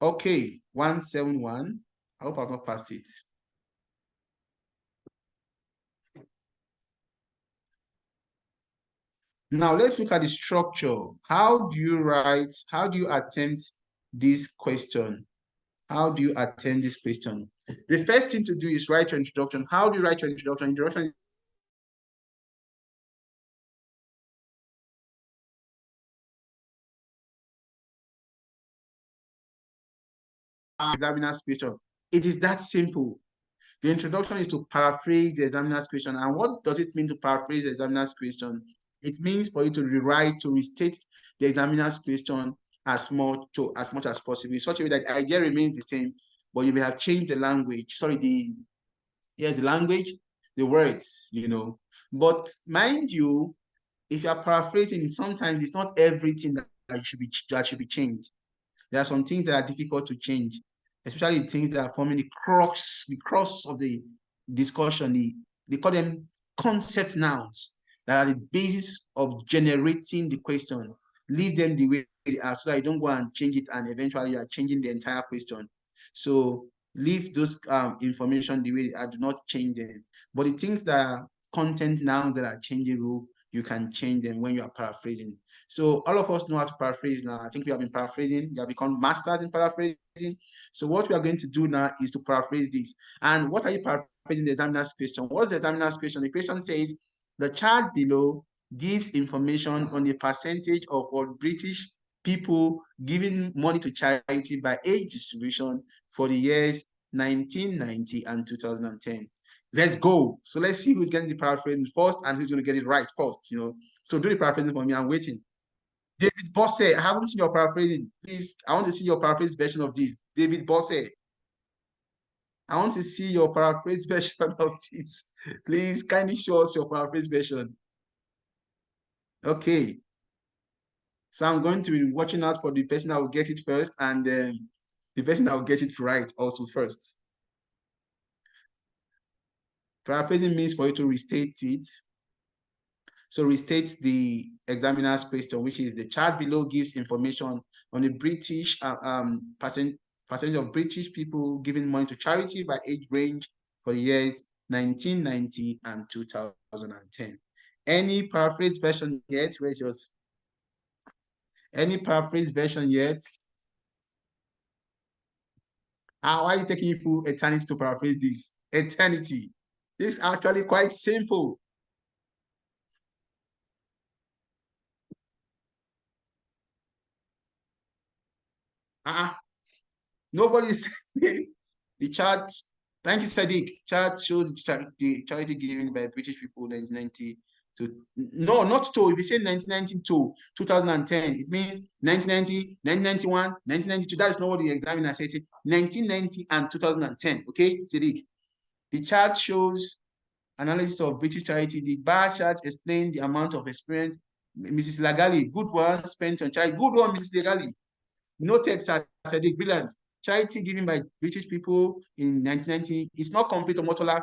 Okay, 171. I hope I've not passed it. Now let's look at the structure. How do you attempt this question? How do you attempt this question? The first thing to do is write your introduction. How do you write your introduction? Introduction examiner's question. It is that simple. The introduction is to paraphrase the examiner's question. And what does it mean to paraphrase the examiner's question? It means for you to rewrite, to restate the examiner's question as much as possible, in such a way that the idea remains the same, but you may have changed the language. Sorry, the language, the words, But mind you, if you are paraphrasing, sometimes it's not everything that should be changed. There are some things that are difficult to change, especially things that are forming the crux of the discussion. They call them concept nouns that are the basis of generating the question. Leave them the way they are so that you don't go and change it and eventually you are changing the entire question. So leave those information the way they are, do not change them. But the things that are content nouns that are changeable, you can change them when you are paraphrasing. So all of us know how to paraphrase now. I think we have been paraphrasing. We have become masters in paraphrasing. So what we are going to do now is to paraphrase this. And what are you paraphrasing the examiner's question? What's the examiner's question? The question says, the chart below gives information on the percentage of all British people giving money to charity by age distribution for the years 1990 and 2010. Let's go. So let's see who's getting the paraphrasing first and who's going to get it right first, you know. So do the paraphrasing for me. I'm waiting. David Bosse, I haven't seen your paraphrasing. Please, I want to see your paraphrase version of this. David Bosse, I want to see your paraphrase version of this. Please, kindly show us your paraphrase version. Okay. So I'm going to be watching out for the person that will get it first and the person that will get it right also first. Paraphrasing means for you to restate it. So restate the examiner's question, which is the chart below gives information on the British percentage of British people giving money to charity by age range for the years 1990 and 2010. Any paraphrase version yet? Where's yours? Any paraphrase version yet? Why is it taking you full eternity to paraphrase this? Eternity. This is actually quite simple. Nobody's the chart. Thank you, Sadiq. Chart shows the charity given by British people 1990 to no, not to. If you say 1990 to 2010, it means 1990, 1991, 1992. That is not what the examiner says. 1990 and 2010. Okay, Sadiq. The chart shows analysis of British charity. The bar chart explains the amount of experience. Mrs. Lagali, good one, spent on charity. Good one, Mrs. Lagali. Noted, Sadiq, brilliant. Charity given by British people in 1990 is not complete or Motola.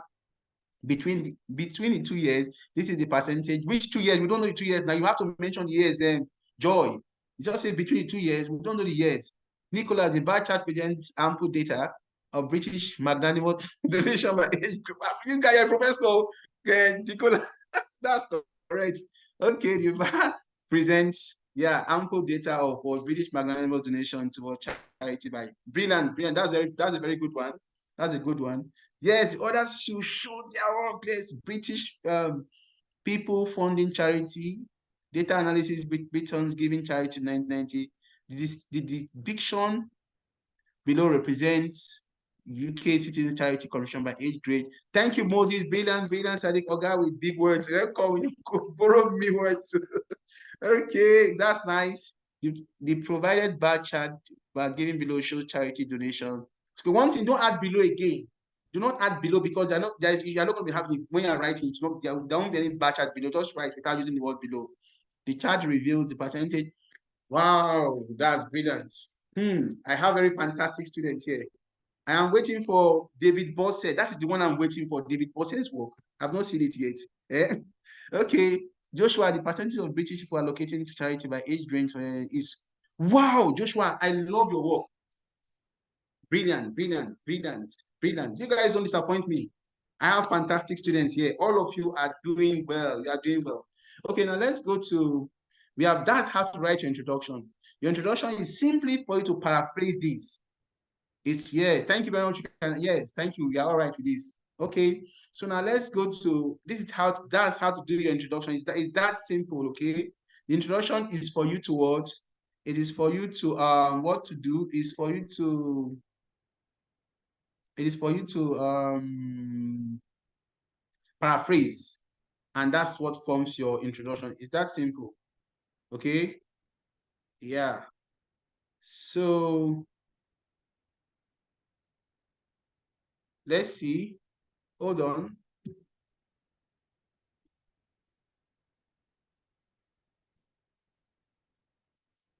Between the 2 years, this is the percentage. Which 2 years? We don't know the 2 years. Now you have to mention the years. Joy. It just says between the 2 years. We don't know the years. Nicholas, the bar chart presents ample data of British magnanimous donation by age group. This guy is a professor. Nicholas, that's correct. Okay, the bar presents ample data of British magnanimous donation towards charity by brilliant. That's a very good one. That's a good one. Yes, the others should show their work. Yes, British people funding charity, data analysis, Britons giving charity in 1990. The diction below represents UK Citizens Charity Commission by age grade. Thank you, Moses. Brilliant, Sadiq Oga with big words. Borrow me words. Okay, that's nice. The provided bar chart given below shows charity donation. So one thing, don't add below again. Do not add below because you're not going to be having when you're writing. There won't be any bar chart below. Just write without using the word below. The chart reveals the percentage. Wow, that's brilliant. I have very fantastic students here. I am waiting for David Bosse. That is the one I'm waiting for. David Bosse's work. I've not seen it yet. Okay. Joshua, the percentage of British people allocating to charity by age range is wow, Joshua, I love your work. Brilliant. You guys don't disappoint me. I have fantastic students here. All of you are doing well. You are doing well. Okay, now let's go to, that's how to write your introduction. Your introduction is simply for you to paraphrase this. Thank you very much. Yes, thank you. You're all right with this. Okay, so now let's go to, that's how to do your introduction. It's that simple, okay? The introduction is for you to what? It is for you to, what to do is for you to, paraphrase. And that's what forms your introduction. It's that simple, okay? Yeah. So, let's see. Hold on.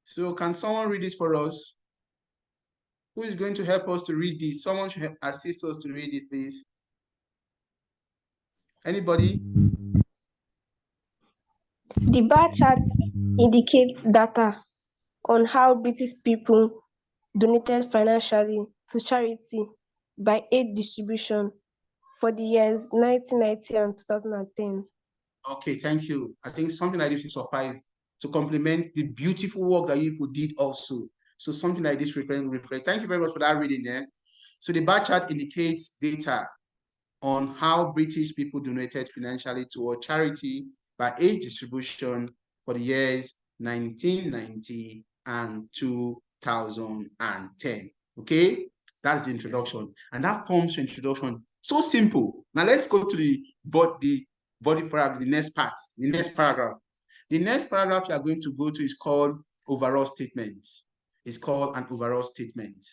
So can someone read this for us? Who is going to help us to read this? Someone should assist us to read this, please. Anybody? The bar chart indicates data on how British people donated financially to charity by age distribution for the years 1990 and 2010. Okay, thank you. I think something like this will suffice to complement the beautiful work that you people did also. So something like this reflect. Thank you very much for that reading there. So the bar chart indicates data on how British people donated financially toward charity by age distribution for the years 1990 and 2010. Okay, that's the introduction, and that forms the introduction. So simple. Now let's go to the body paragraph, the next part, the next paragraph. The next paragraph you are going to go to is called overall statement. It's called an overall statement.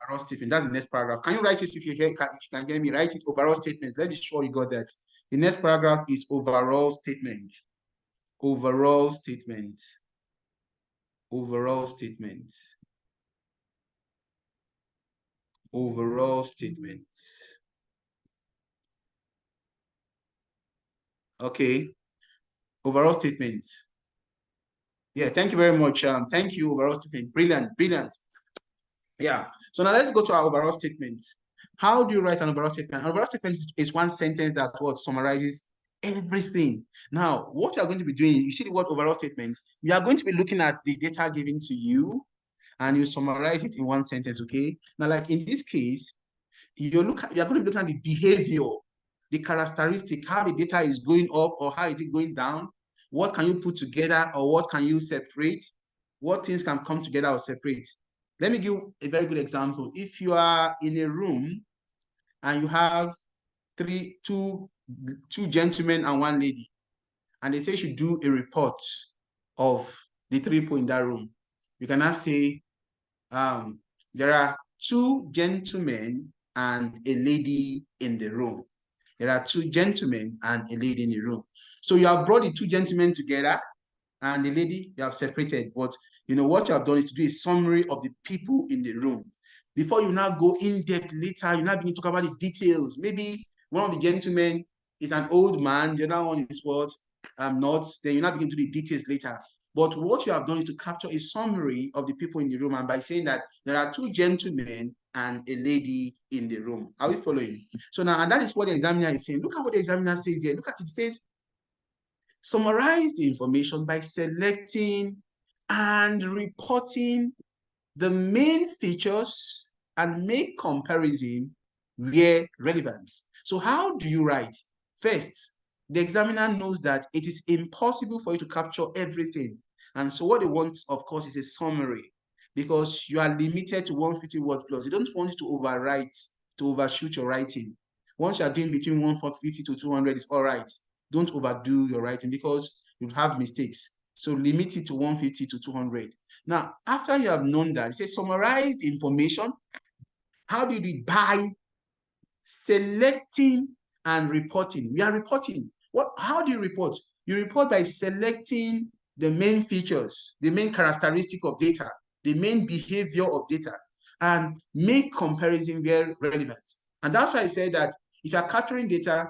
Overall statement. That's the next paragraph. Can you write it if you can hear me? Write it. Overall statement. Let me sure you got that. The next paragraph is overall statement. Overall statement. Overall statement. Overall statement. Okay. Overall statement. Yeah, thank you very much. Thank you, overall statement. Brilliant, brilliant. Yeah. So now let's go to our overall statement. How do you write an overall statement? An overall statement is one sentence that what summarizes everything. Now, what you are going to be doing, you see the word overall statement, you are going to be looking at the data given to you and you summarize it in one sentence, okay? Now, like in this case, you are going to be looking at the behavior, the characteristic, how the data is going up or how is it going down, what can you put together or what can you separate, what things can come together or separate. Let me give a very good example. If you are in a room and you have two gentlemen and one lady, and they say you should do a report of the three people in that room, you can now say, there are two gentlemen and a lady in the room. There are two gentlemen and a lady in the room. So you have brought the two gentlemen together and the lady you have separated. But you know what you have done is to do a summary of the people in the room. Before you now go in depth later, you now begin to talk about the details. Maybe one of the gentlemen is an old man, the other one is what? Not. Then you now begin to do the details later. But what you have done is to capture a summary of the people in the room, and by saying that there are two gentlemen and a lady in the room. Are we following? So now, and that is what the examiner is saying. Look at what the examiner says here. Look at it. It says, summarize the information by selecting and reporting the main features and make comparison where relevant. So how do you write? First, the examiner knows that it is impossible for you to capture everything. And so what they want, of course, is a summary, because you are limited to 150 word plus. They don't want you to overwrite, to overshoot your writing. Once you are doing between 150 to 200, it's all right. Don't overdo your writing because you'll have mistakes. So limit it to 150 to 200. Now, after you have known that, it says summarize the information. How do you do it? By selecting and reporting. We are reporting. How do you report? You report by selecting the main features, the main characteristic of data, the main behavior of data, and make comparison where relevant. And that's why I said that if you are capturing data,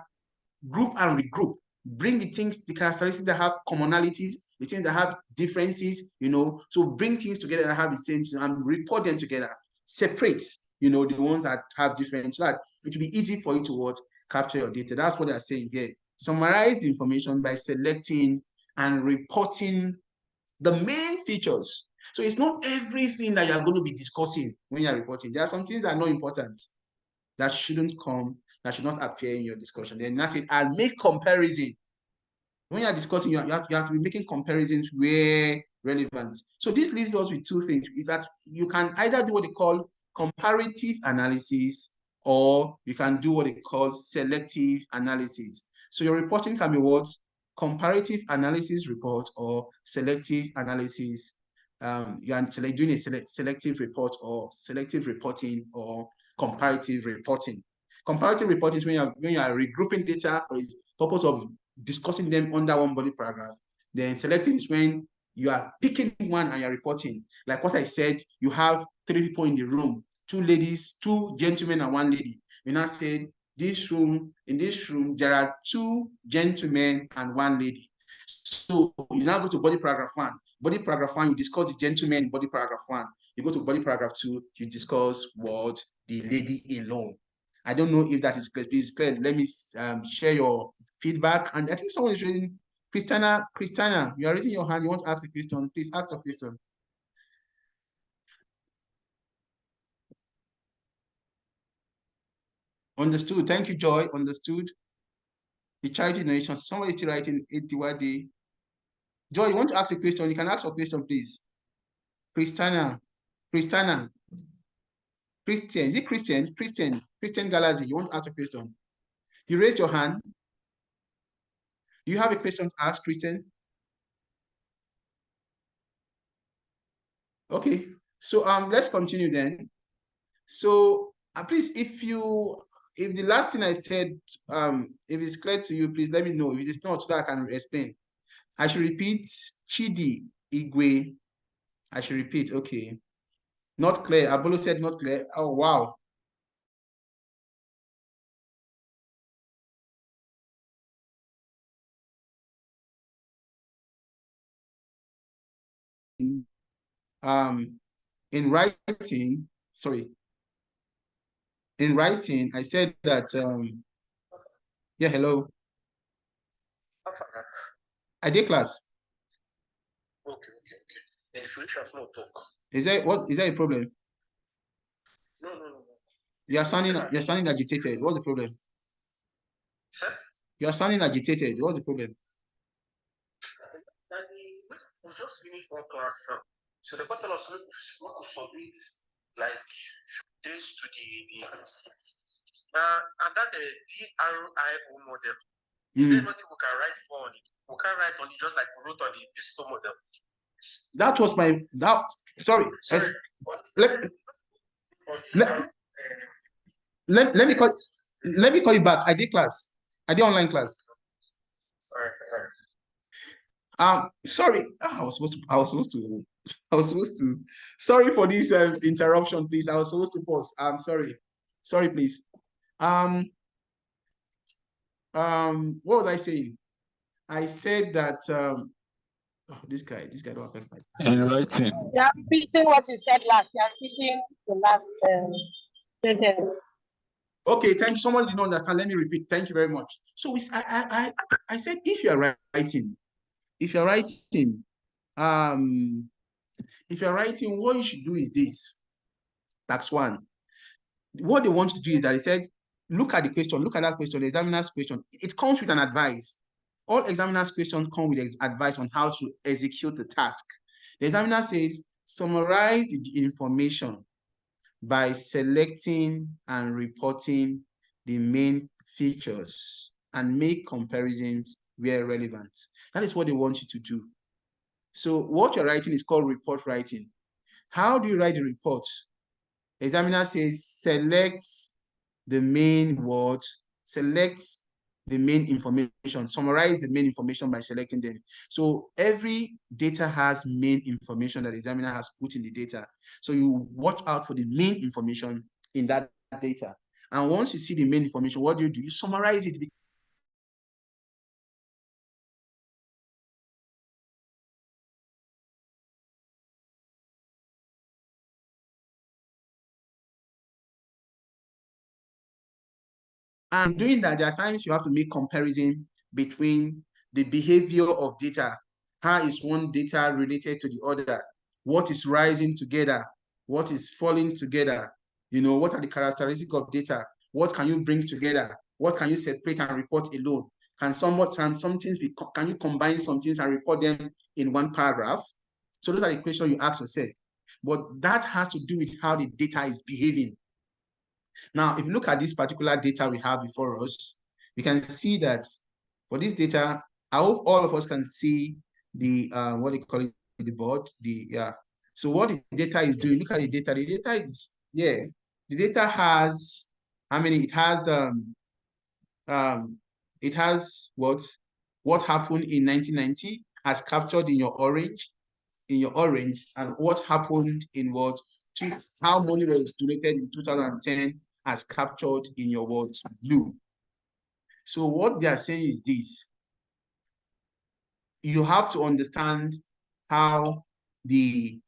group and regroup. Bring the things, the characteristics that have commonalities, the things that have differences, you know, so bring things together that have the same and report them together. Separate, you know, the ones that have different, so that it will be easy for you to capture your data. That's what they're saying here. Summarize the information by selecting and reporting the main features. So it's not everything that you're going to be discussing when you're reporting. There are some things that are not important, that shouldn't come, that should not appear in your discussion. Then that's it. I'll make comparison. When you're discussing, you have to be making comparisons where relevant. So this leaves us with two things, is that you can either do what they call comparative analysis, or you can do what they call selective analysis. So your reporting can be what? Comparative analysis report or selective analysis. You are doing a selective report or selective reporting or comparative reporting. Comparative reporting is when you are regrouping data for the purpose of discussing them under one body paragraph. Then selective is when you are picking one and you're reporting. Like what I said, you have three people in the room, two ladies, two gentlemen and one lady. You now said, in this room, there are two gentlemen and one lady. So you now go to body paragraph 1. Body paragraph 1, you discuss the gentleman in body paragraph 1. You go to body paragraph 2, you discuss what? The lady alone. I don't know if that is clear. Please, clear. Let me share your feedback. And I think someone is raising, Christiana, you are raising your hand. You want to ask a question? Please ask a question. Understood. Thank you, Joy. Understood. the charity donations. Somebody still writing Etiwade. Joy, you want to ask a question? You can ask a question, please. Christian, Christian, is it Christian? Christian Galazi, you want to ask a question? You raised your hand. Do you have a question to ask, Christian? Okay, so let's continue then. So please, if the last thing I said, if it's clear to you, please let me know. If it is not, so that I can explain. I should repeat Chidi Igwe. I should repeat, okay. Not clear. Abolo said not clear. Oh, wow. In writing, sorry. In writing, I said that, yeah, hello. I did class. Okay. In the future, no talk. Is that a problem? No. You're sounding agitated. What's the problem? Sir? You're sounding agitated. What's the problem? We just finished one class now. So they got us what to submit like days to the and that the DRIO model. Is there nothing we can write on it? We can write on it just like we wrote on the digital model. That was my sorry. Let me call you back. I did class. I did online class. All right. Sorry. I was supposed to. Sorry for this interruption, please. I was supposed to pause. I'm sorry. Sorry, please. What was I saying? I said that this guy don't affect my. In writing. You are repeating what you said last. You are repeating the last sentence. Okay, thank you. Someone did not understand. Let me repeat. Thank you very much. So I said if you're writing, what you should do is this. That's one. What they want to do is that they said, look at the question, look at that question, the examiner's question. It comes with an advice. All examiner's questions come with advice on how to execute the task. The examiner says, summarize the information by selecting and reporting the main features and make comparisons where relevant. That is what they want you to do. So what you're writing is called report writing. How do you write the report? The examiner says, select the main words, select the main information, summarize the main information by selecting them. So every data has main information that the examiner has put in the data. So you watch out for the main information in that data. And once you see the main information, what do? You summarize it. And doing that, there are times you have to make comparison between the behavior of data. How is one data related to the other? What is rising together? What is falling together? You know, what are the characteristics of data? What can you bring together? What can you separate and report alone? Can you combine some things and report them in one paragraph? So those are the questions you ask yourself. But that has to do with how the data is behaving. Now, if you look at this particular data we have before us, we can see that for this data, I hope all of us can see the, what they call it, the board, So what the data is doing, look at the data. The data is, the data has, how many? It has what happened in 1990 as captured in your orange, and what happened in how money was donated in 2010 as captured in your blue. So what they are saying is this: you have to understand how the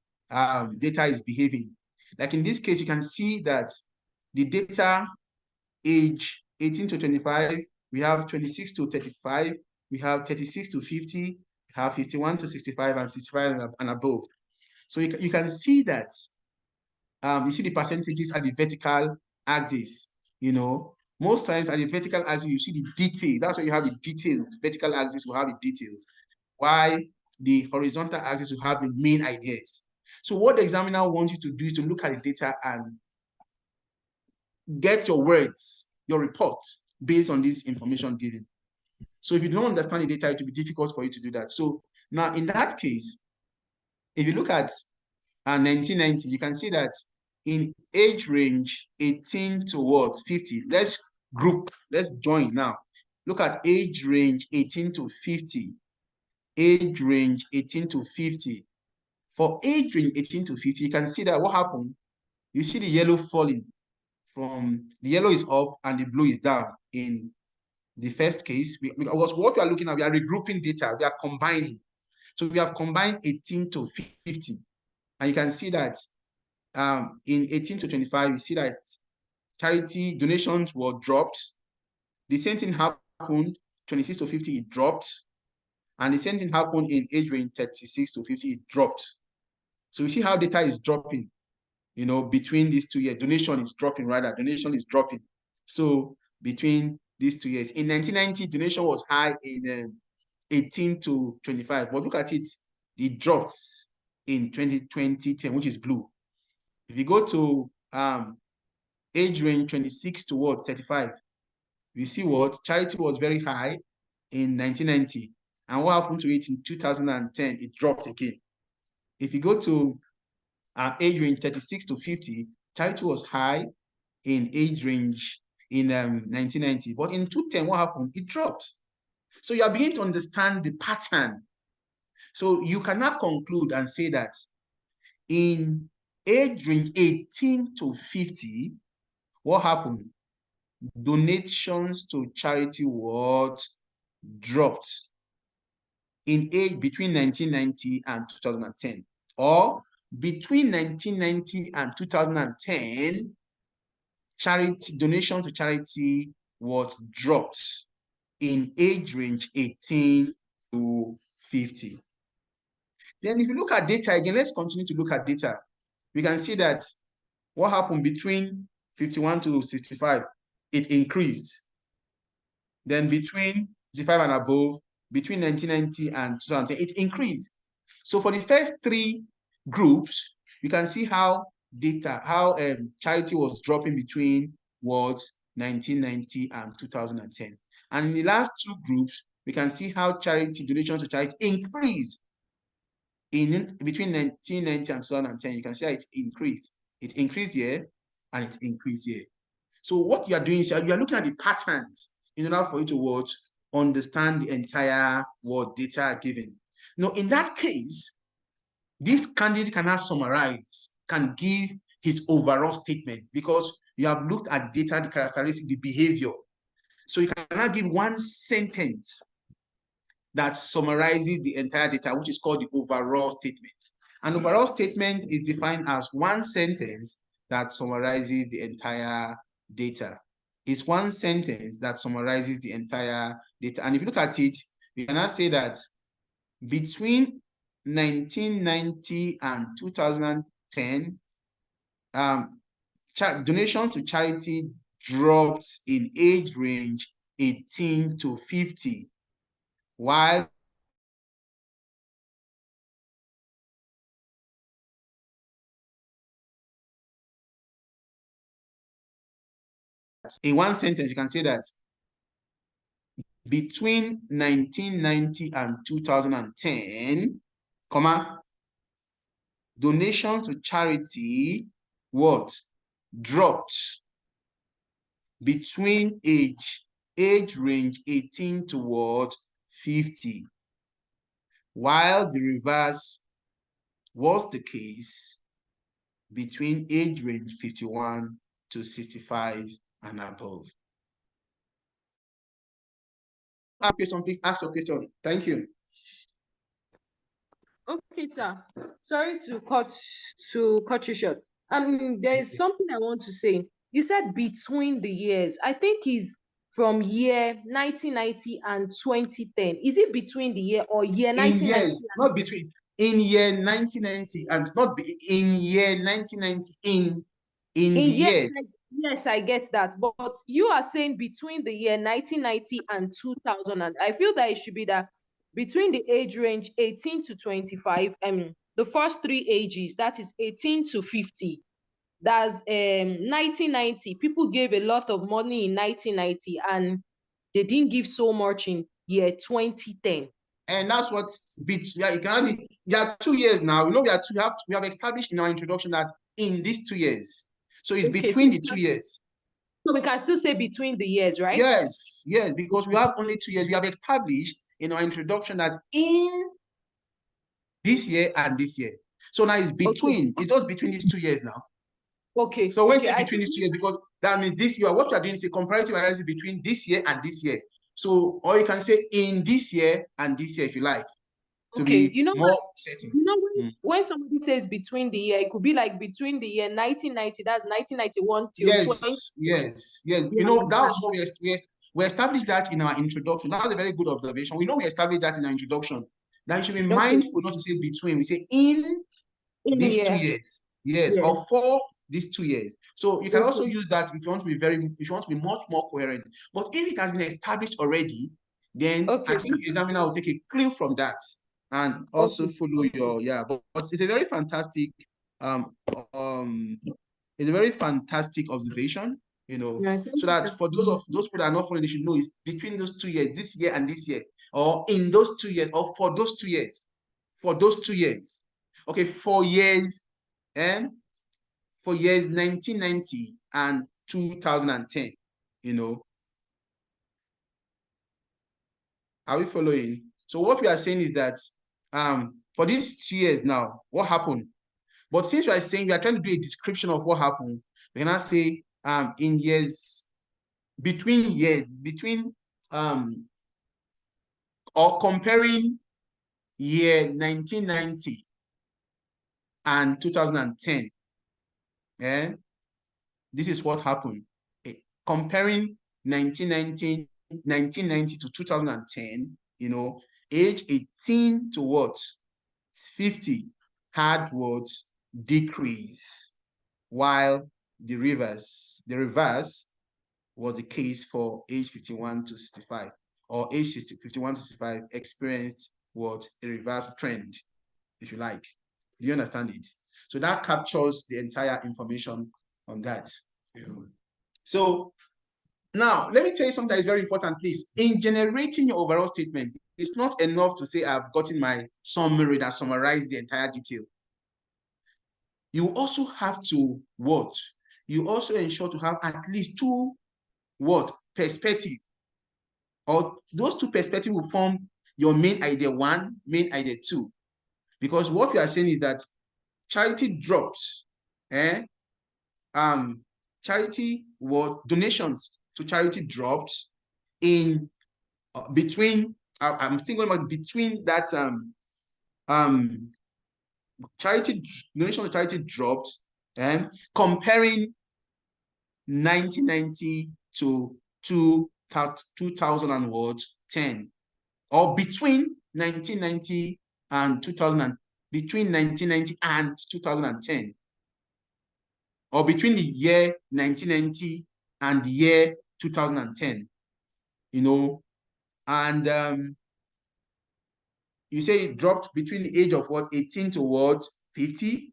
data is behaving. Like in this case, you can see that the data age 18 to 25, we have 26 to 35, we have 36 to 50, we have 51 to 65, and 65 and above. So you can see that you see the percentages at the vertical axis, you know, Most times at the vertical axis, you see the details. That's why you have the details. The vertical axis will have the details. Why the horizontal axis will have the main ideas. So what the examiner wants you to do is to look at the data and get your words, your report, based on this information given. So if you don't understand the data, it will be difficult for you to do that. So now in that case, if you look at 1990, you can see that in age range 18 to what? 50. Let's join now. Look at age range 18 to 50. Age range 18 to 50. For age range 18 to 50, you can see that what happened, you see the yellow falling from, the yellow is up and the blue is down in the first case. Because what we are looking at, we are regrouping data, we are combining. So we have combined 18 to 50. And you can see that in 18 to 25, you see that charity donations were dropped. The same thing happened 26 to 50, it dropped. And the same thing happened in age range 36 to 50, it dropped. So you see how data is dropping, you know, between these 2 years. Donation is dropping. So between these 2 years. In 1990, donation was high in 18 to 25. But look at it, it drops in 2010, which is blue. If you go to age range 26 to 35, you see what? Charity was very high in 1990. And what happened to it in 2010? It dropped again. If you go to age range 36 to 50, charity was high in age range in 1990. But in 2010, what happened? It dropped. So you are beginning to understand the pattern. So you cannot conclude and say that in age range 18 to 50, what happened? Donations to charity what dropped in age between 1990 and 2010, or between 1990 and 2010, charity donation to charity was dropped in age range 18 to 50. Then if you look at data again, let's continue to look at data. We can see that what happened between 51 to 65, it increased. Then between 65 and above, between 1990 and 2010, it increased. So for the first 3 groups, you can see how charity was dropping between what 1990 and 2010. And in the last 2 groups, we can see how charity donations to charity increased in between 1990 and 2010. You can see how it increased. It increased here and it increased here. So what you are doing is you are looking at the patterns in order for you to understand the entire data given. Now, in that case, this candidate cannot summarize, can give his overall statement, because you have looked at data, the characteristics, the behavior. So you cannot give one sentence that summarizes the entire data, which is called the overall statement. An overall statement is defined as one sentence that summarizes the entire data. It's one sentence that summarizes the entire data. And if you look at it, you cannot say that between 1990 and 2010, donation to charity dropped in age range 18 to 50, while in one sentence, you can say that between 1990 and 2010, donations to charity dropped between age range 18 to 50, while the reverse was the case between age range 51 to 65 and above. Ask a question, please ask your question. Thank you. Okay, sir. Sorry to cut you short. There is something I want to say. You said between the years. I think it's from year 1990 and 2010. Is it between the year or year 1990? Years, not between. In year 1990 and not in year 1990 in years. Yes, I get that. But you are saying between the year 1990 and 2000. And I feel that it should be that between the age range 18 to 25, the first three ages, that is 18 to 50. That's 1990. People gave a lot of money in 1990 and they didn't give so much in year 2010. And that's what yeah, it can be. There are 2 years now. You know, we have established in our introduction that in these 2 years. So it's Okay, between the 2 years. so we can still say between the years, right? Yes, yes, because we have only 2 years. We have established in our introduction that in this year and this year. So now it's between, it's just between these 2 years now. Okay. So when okay, you say between these 2 years, because that means this year, what you are doing is a comparative analysis between this year and this year. So, or you can say in this year and this year if you like, to okay, be more certain. You know, when somebody says between the year, it could be like between the year 1990, that's 1991 till 20. Yes. You know, that was what we established that in our introduction. That's a very good observation. We know we established that in our introduction. That you should be mindful not to say between. We say in these 2 years. Yes, or for these 2 years. So you can also use that if you want to be much more coherent. But if it has been established already, then I think the examiner will take a clue from that and also follow your but it's a very fantastic it's a very fantastic observation, you know, so that for those people that are not following, they should know it's between those 2 years, this year and this year, or in those 2 years, or for those 2 years, okay, 4 years, and for years 1990 and 2010, you know. Are we following? So what we are saying is that for these 2 years now, what happened? But since we are saying we are trying to do a description of what happened, we cannot say in years, between or comparing year 1990 and 2010. This is what happened. Comparing 1990 to 2010, you know, age 18 to what? 50 had what? Decrease, while the reverse was the case for age 51 to 65, or age 51 to 65 experienced what? A reverse trend, if you like. Do you understand it? So that captures the entire information on that. So now, let me tell you something that is very important, please. In generating your overall statement, it's not enough to say I've gotten my summary that summarizes the entire detail. You also have to what? You also ensure to have at least two what? Perspective. Or those two perspectives will form your main idea one, main idea two. Because what we are saying is that charity drops, charity what? Donations to charity drops in between, I'm thinking about between that charity donation to charity dropped, comparing 1990 to 2010, or between 1990 and 2000, between 1990 and 2010, or between the year 1990 and the year 2010, you know, and you say it dropped between the age of what? 18 to what? 50.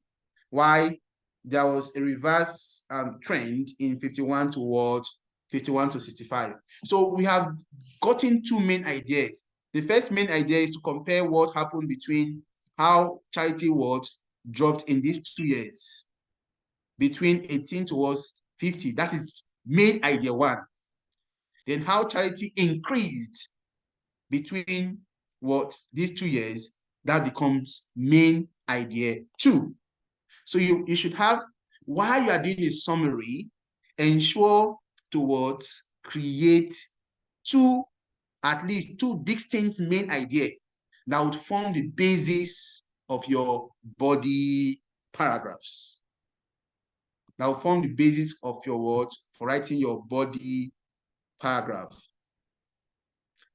Why? There was a reverse trend in 51 to what? 51 to 65. So we have gotten two main ideas. The first main idea is to compare what happened between how charity was dropped in these 2 years, between 18 towards 50. That is main idea one. Then how charity increased between what? These 2 years, that becomes main idea two. So you should have, while you are doing a summary, ensure to what? Create at least two distinct main ideas that would form the basis of your body paragraphs. That will form the basis of your words for writing your body paragraph.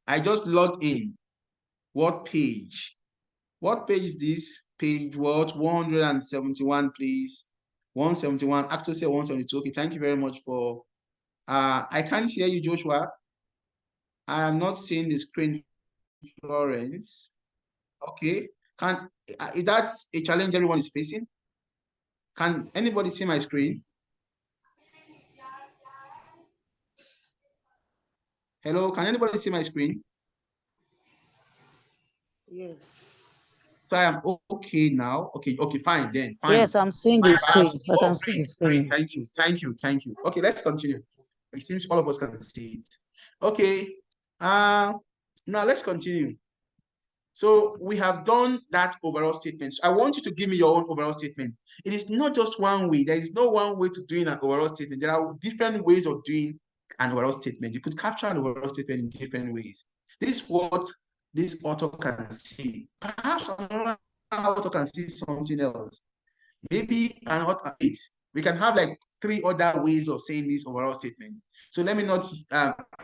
I just logged in. What page? What page is this? Page what? 171, please. 171. Actor said 172. Okay, thank you very much for. I can't hear you, Joshua. I am not seeing the screen, Florence. Okay, is that a challenge everyone is facing? Can anybody see my screen? Hello, can anybody see my screen? Yes. So I am okay now. Okay, fine then. Fine. Yes, I'm seeing the screen, but I'm seeing the screen. Great. Thank you. Okay, let's continue. It seems all of us can see it. Okay. Now let's continue. So we have done that overall statement. So I want you to give me your own overall statement. It is not just one way. There is no one way to doing an overall statement. There are different ways of doing an overall statement. You could capture an overall statement in different ways. This is what this author can see. Perhaps another author can see something else. Maybe an author, we can have like 3 other ways of saying this overall statement. So let me not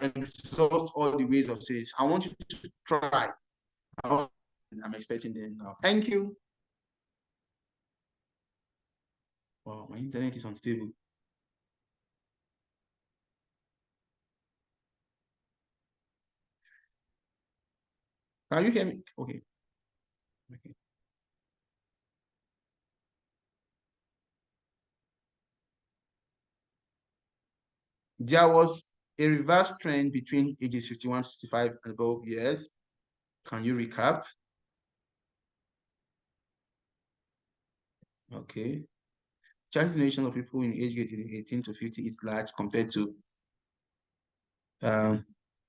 exhaust all the ways of saying this. I want you to try. I'm expecting them now. Thank you. Wow, my internet is unstable. Can you hear me? Okay. There was a reverse trend between ages 51, 65 and above years. Can you recap? Okay. Child donation of people in age grade 18 to 50 is large compared to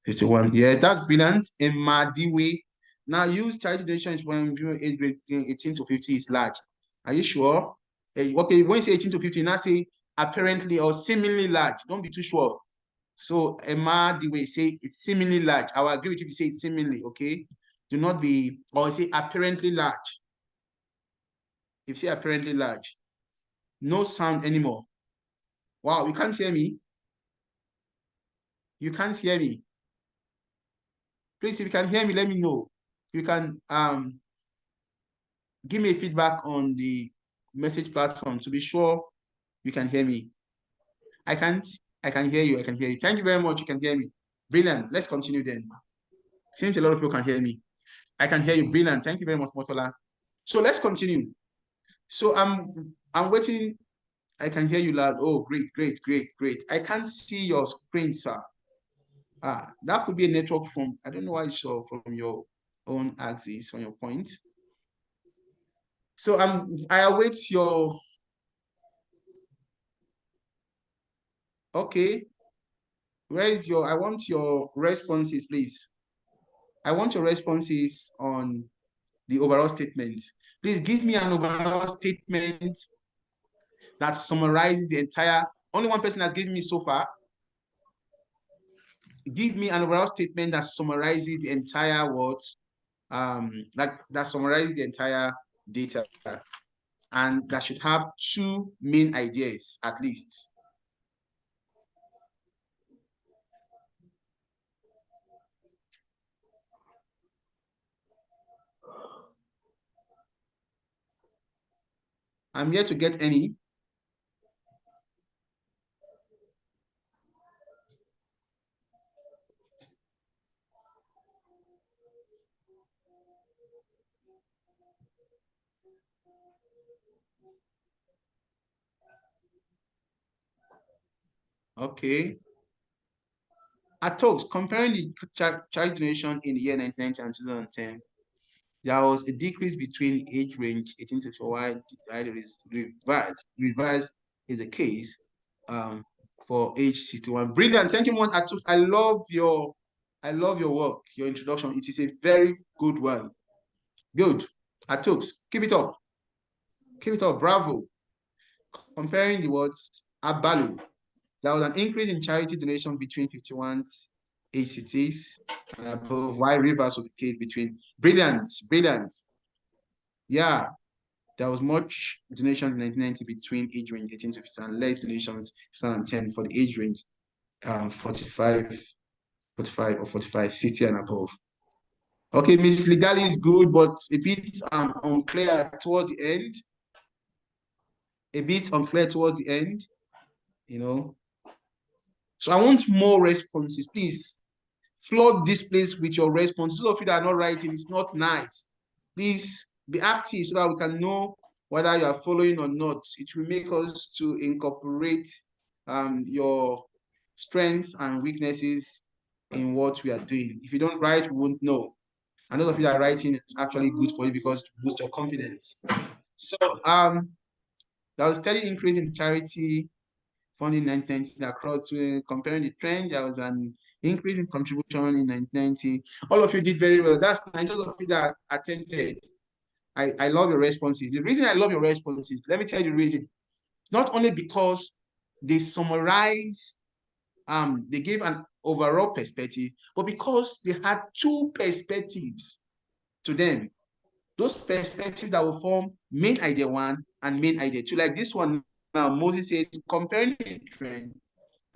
51. Yes, that's brilliant. In Madiwe, now use child donation is when age grade 18 to 50 is large. Are you sure? Okay, when you say 18 to 50, now say apparently or seemingly large. Don't be too sure. So Emma, the way say it's seemingly large. I will agree with you if you say it's seemingly, okay? Do not be, or say apparently large. If you say apparently large, no sound anymore. Wow, you can't hear me? You can't hear me. Please, if you can hear me, let me know. You can give me a feedback on the message platform to be sure you can hear me. I can hear you. Thank you very much. You can hear me. Brilliant. Let's continue then. Seems a lot of people can hear me. I can hear you. Brilliant. Thank you very much, Motola. So let's continue. So I'm waiting. I can hear you loud. Oh, great. I can't see your screen, sir. That could be a network from, I don't know why it's so from your own axis, from your point. So I await your, okay. Where is your, I want your responses, please. I want your responses on the overall statement. Please give me an overall statement that summarizes the entire, only one person has given me so far. Give me an overall statement that summarizes the entire words, that summarizes the entire data, and that should have 2 main ideas at least. I'm here to get any. Okay. At talks, comparing the child donation in the year 1990 and 2010, there was a decrease between age range 18 to 4, reverse is the case for age 61. Brilliant. Thank you much, Atuk. I love your work, your introduction. It is a very good one. Good. Atuk, keep it up. Bravo. Comparing the words Abalu. There was an increase in charity donation between 51 age cities and above, while reverse was the case between. Brilliant. Yeah, there was much donations in 1990 between age range 18 to 50 and less donations 2010 for the age range 45 or 45, 60 and above. Okay, Ms. Legali is good, but a bit unclear towards the end. a bit unclear towards the end, you know. So I want more responses. Please flood this place with your responses. Those of you that are not writing, it's not nice. Please be active so that we can know whether you are following or not. It will make us to incorporate your strengths and weaknesses in what we are doing. If you don't write, we won't know. And those of you that are writing, it's actually good for you because it boosts your confidence. So there was a steady increase in charity funding in 1990 across. Comparing the trend, there was an increase in contribution in 1990. All of you did very well. That's nice. Those of you that attempted, I love your responses. The reason I love your responses, let me tell you the reason. It's not only because they summarize, they gave an overall perspective, but because they had two perspectives to them. Those perspectives that will form main idea 1 and main idea 2. Like this one now, Moses says, comparing the trend,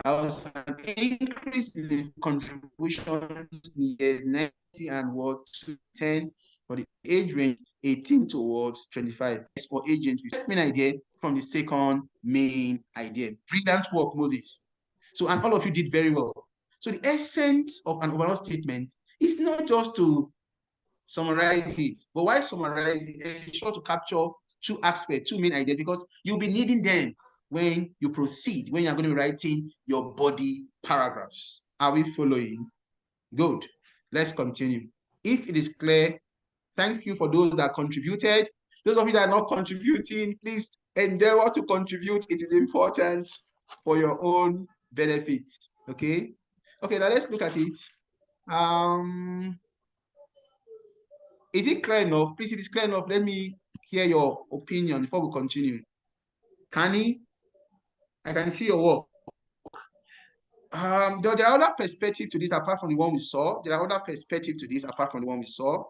there was an increase in the contributions in years 90 and what to 10 for the age range 18 towards 25. As for age range, first main idea from the second main idea. Brilliant work, Moses. So, and all of you did very well. So the essence of an overall statement is not just to summarize it, but why summarize it? Ensure to capture two aspects, two main ideas, because you'll be needing them when you proceed, when you're going to be writing your body paragraphs. Are we following? Good. Let's continue. If it is clear, thank you for those that contributed. Those of you that are not contributing, please endeavor to contribute. It is important for your own benefits. Okay? Okay, now let's look at it. Is it clear enough? Please, if it's clear enough, let me hear your opinion before we continue. Kani, I can see your work. There are other perspectives to this apart from the one we saw. There are other perspectives to this apart from the one we saw.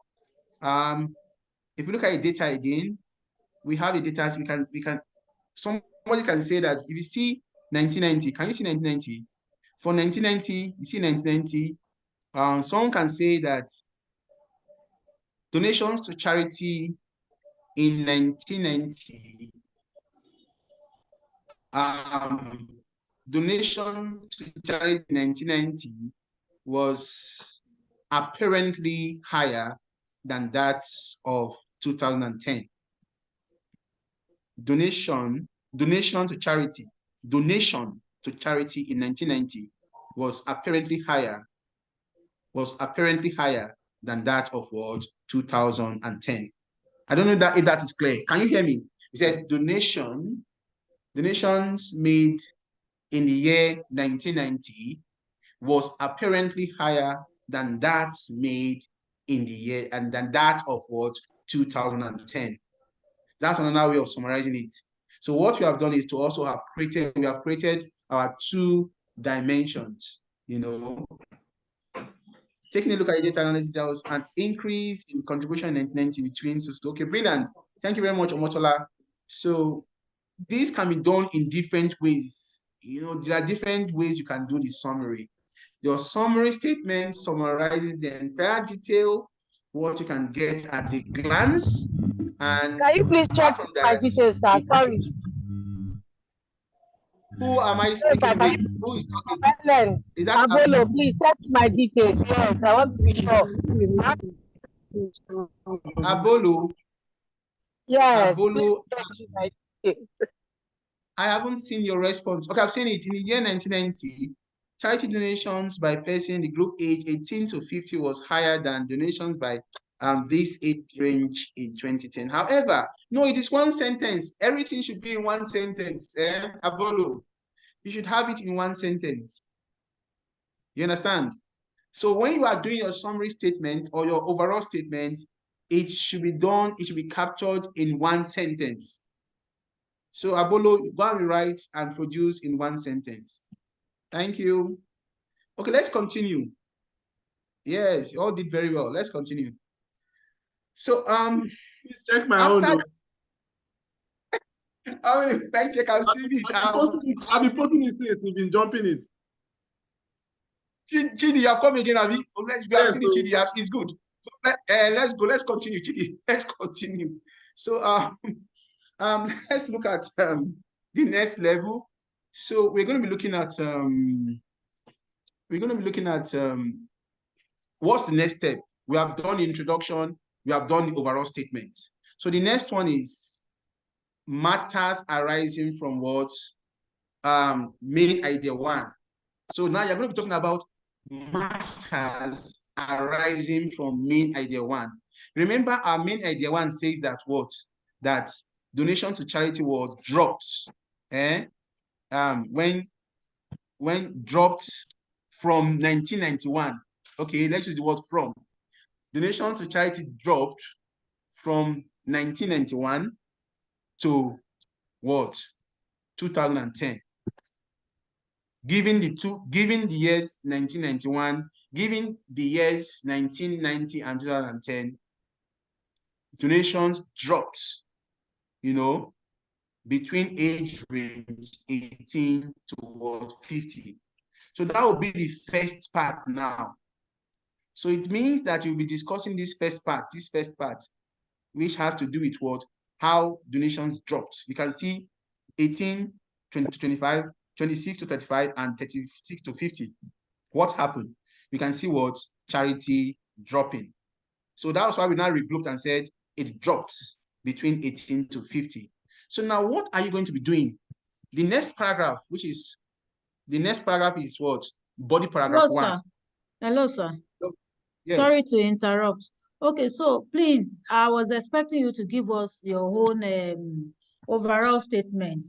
If you look at the data again, we have the data. We can. Somebody can say that if you see 1990, can you see 1990? For 1990, you see 1990. Someone can say that donations to charity in 1990, donation to charity in 1990 was apparently higher than that of 2010. Donation to charity in 1990 was apparently higher than that of what 2010. I don't know if that is clear. Can you hear me? He said donations made in the year 1990 was apparently higher than that made in the year and than that of what 2010. That's another way of summarizing it. So what we have done is to also have created our two dimensions, you know. Taking a look at the data analysis, there was an increase in contribution in 1990 between, okay, brilliant. Thank you very much, Omotola. So this can be done in different ways. You know, there are different ways you can do the summary. Your summary statement summarizes the entire detail, what you can get at a glance. And can you please check from my that, details, sir? Sorry. Who am I speaking with? Who is talking? Helen, Is that Abolo, please check my details. Yes, I want to be sure. Abolo? Yes. Abolo, I haven't seen your response. Okay, I've seen it. In the year 1990, charity donations by person in the group age 18 to 50 was higher than donations by this age range in 2010. However, no, it is one sentence. Everything should be in one sentence. Abolo, you should have it in one sentence. You understand? So when you are doing your summary statement or your overall statement, it should be captured in one sentence. So Abolo, go and write and produce in one sentence. Thank you. Okay, let's continue. Yes, you all did very well. Let's continue. So please check my own. Thank you. I've seen it. I've been posting it since you've been jumping it. Chidi, you have come again. Have you? Yes, seen it, Chidi. It's good. So let's go. Let's continue, Chidi. Let's continue. So Let's look at the next level. So we're going to be looking at what's the next step. We have done the introduction, we have done the overall statement. So the next one is matters arising from what main idea one. So now you're going to be talking about matters arising from main idea one. Remember, our main idea one says that what? That donation to charity was dropped. When dropped from 1991. Okay, let's use the word from. Donation to charity dropped from 1991 to what? 2010. Given the years 1991, given the years 1990 and 2010, donations dropped, you know, between age range 18 to 50. So that will be the first part now. So it means that you'll be discussing this first part, which has to do with what? How donations dropped. You can see 18, 20 to 25, 26 to 35, and 36 to 50. What happened? You can see what? Charity dropping. So that's why we now regrouped and said it drops between 18 to 50. So now what are you going to be doing? The next paragraph, is what? Body paragraph. Hello, 1. Sir. Hello, sir. Yes. Sorry to interrupt. Okay, so please, I was expecting you to give us your own overall statement.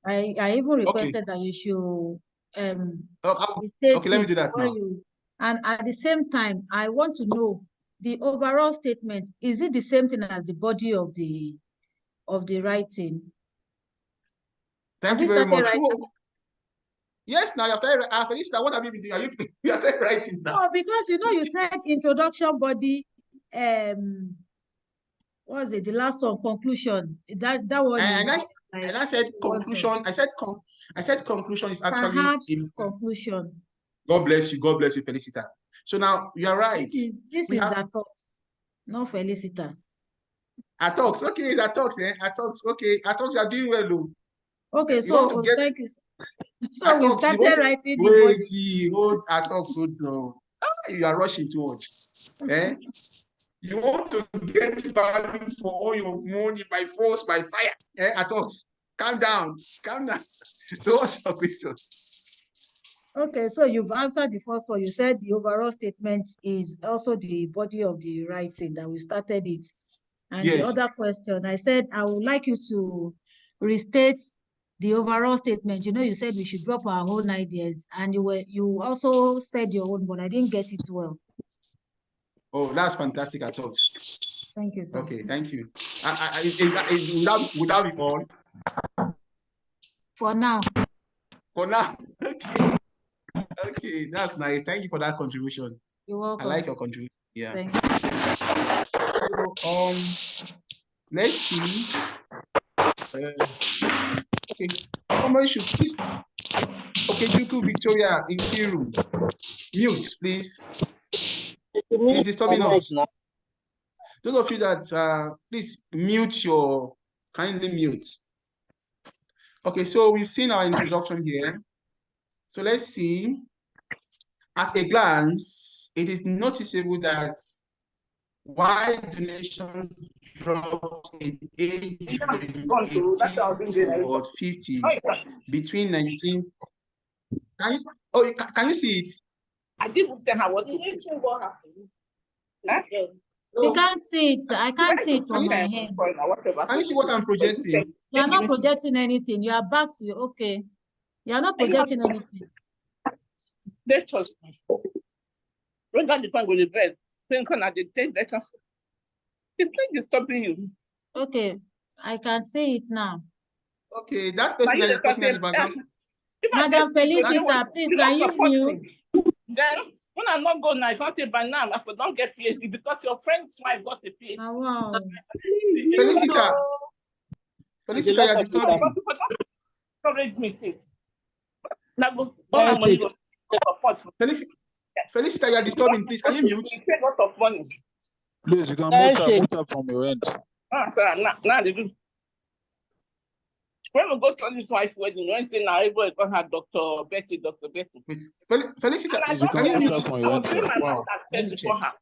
I even requested that you should okay, let me do that now. And at the same time, I want to know the overall statement. Is it the same thing as the body of the writing? Thank you very much. Yes, now you have started. What have you been doing? You are started writing now. Oh, because you said introduction, body, what was it? The last one, conclusion. That one. And I said conclusion. I said conclusion is actually perhaps conclusion. God bless you, Felicita. So now you are right. This is Atox, not Felicita. Atox, okay, it's Atox, Atox, okay, Atox, you are doing well, Lou. Okay, so thank you. So we started writing the body. Hold Atox, no. You are rushing too much. You want to get value for all your money by force, by fire. Atox, calm down. So what's your question? Okay, so you've answered the first one. You said the overall statement is also the body of the writing that we started it. And yes. The other question, I said, I would like you to restate the overall statement. You said we should drop our own ideas, and you also said your own, but I didn't get it well. Oh, that's fantastic, Atox. Thank you, sir. Okay, thank you. Would that be all? For now. Okay. Okay, that's nice. Thank you for that contribution. You're welcome. I like your contribution. Yeah. Thank you. So, let's see. Okay, somebody should please. Okay, Juku Victoria in Kiru. Mute, please. It's disturbing us. Those of you that please kindly mute. Okay, so we've seen our introduction here. So let's see. At a glance, it is noticeable that while donations dropped in age about 50 between 19. Can you see it? I didn't tell her what to do. We can't see it. I can't see it from my hand. Can you see what I'm projecting? You are not projecting anything. You are back to okay. You are not projecting anything. Let us bring on the tongue with the breast. Think on the tape. Let us. The thing is stopping you. Okay, I can see it now. Okay, that person that is talking at the background. Madam Felicita, please, can you mute? Then, when I'm not going, I can't say by now, I don't get PhD because your friend's wife got a PhD. Oh, wow. Felicita, you are disturbing. Encourage me, sis. Now go. Felicita, you are disturbing. Please, can you mute? A lot of money. Please, you can mute up from your end. Sorry, now they do. When we go to this wife's wedding, when say now everybody call her Dr. Betty, Dr. Betty. Felicita, And I It's just because can you tell mute? myself you, when we I was went doing there. my Wow, master's let test me before check.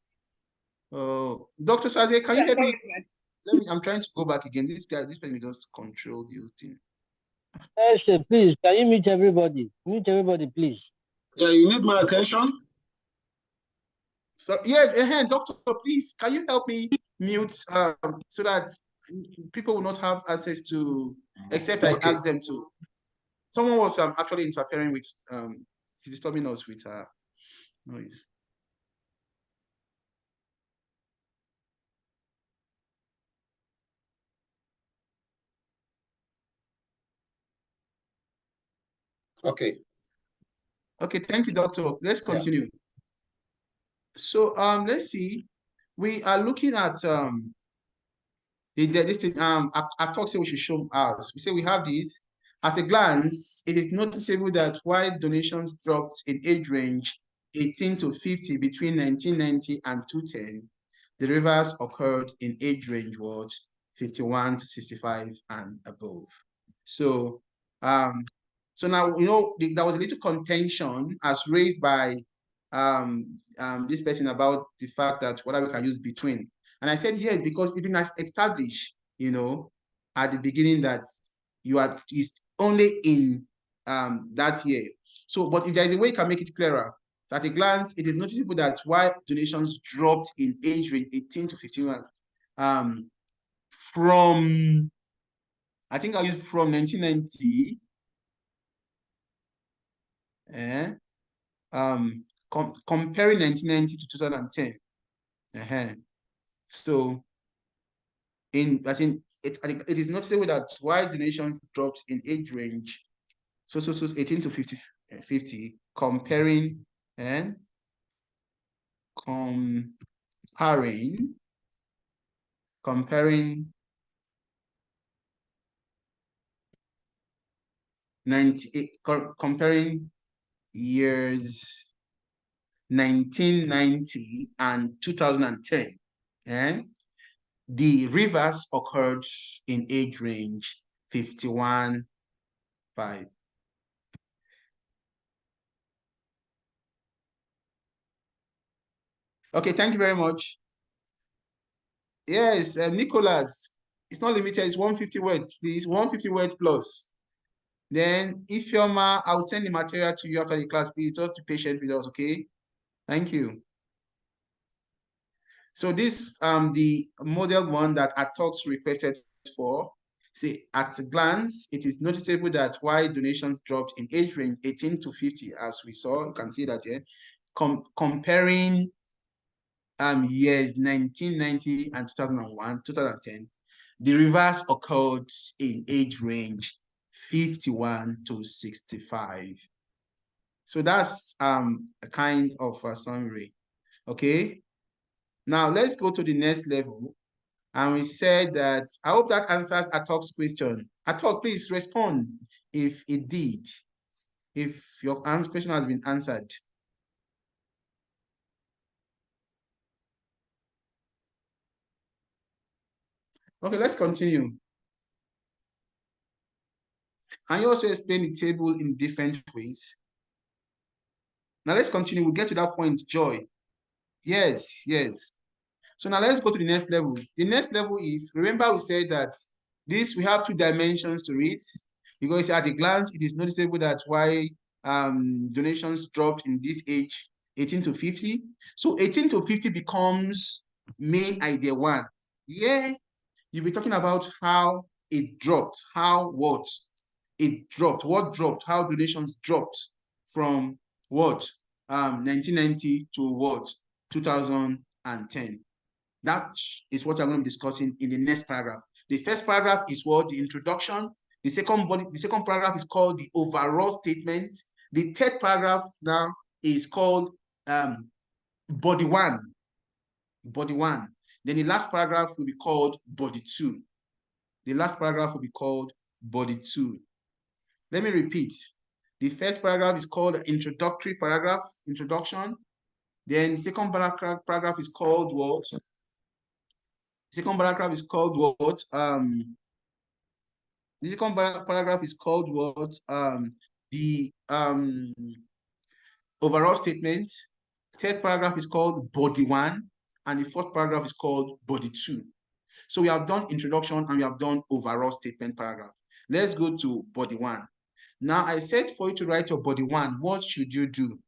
her. Dr. Saze, can you Yeah, help me? encouragement. I'm trying to go back again. This person just control the whole thing. Please, can you mute everybody? Mute everybody, please. Yeah, you need my attention. So yes, Doctor, please, can you help me mute so that people will not have access to, except I ask them to. Someone was actually interfering with disturbing us with noise. Okay. Okay, thank you, Doctor. Let's continue. So let's see. We are looking at this thing. I talk say we should show us. We say we have this. At a glance, it is noticeable that while donations dropped in age range 18 to 50 between 1990 and 2010, the reverse occurred in age range what 51 to 65 and above. So so now there was a little contention as raised by this person about the fact that whether we can use between. And I said yes, because it's been established, at the beginning that is only in that year. So, but if there is a way you can make it clearer, so at a glance, it is noticeable that while donations dropped in age range 18 to 51, from, I think I used from 1990, comparing 1990 to 2010. So, it is noticeable that while donation dropped in age range, so 18 to 50, comparing 98, comparing years 1990 and 2010, the reverse occurred in age range 51.5. Okay, thank you very much. Yes, Nicholas, it's not limited, it's 150 words, please, 150 words plus. Then, Ifeoma, I'll send the material to you after the class, please, just be patient with us, okay? Thank you. So this, the model one that Atox requested for, see, at a glance, it is noticeable that while donations dropped in age range 18 to 50, as we saw, you can see that here, comparing years 1990 and 2001, 2010, the reverse occurred in age range 51 to 65. So that's a kind of a summary. Okay. Now let's go to the next level. And we said that, I hope that answers Atok's question. Atok, please respond if it did, if your question has been answered. Okay, let's continue. Can you also explain the table in different ways? Now let's continue. We'll get to that point, Joy. Yes. So now let's go to the next level. The next level is, remember we said that we have two dimensions to it, because at a glance, it is noticeable that why donations dropped in this age, 18 to 50. So 18 to 50 becomes main idea one. Yeah, you'll be talking about how it dropped, what dropped, how donations dropped from what, 1990 to what, 2010. That is what I'm going to be discussing in the next paragraph. The first paragraph is what? The introduction. The second paragraph is called the overall statement. The third paragraph now is called body one. Then the last paragraph will be called body two. Let me repeat. The first paragraph is called the introductory paragraph, introduction. Then the second paragraph is called what? The second paragraph is called what? The second paragraph is called what? The overall statement. Third paragraph is called body 1, and the fourth paragraph is called body 2. So we have done introduction and we have done overall statement paragraph. Let's go to body 1. Now I said for you to write your body 1, what should you do?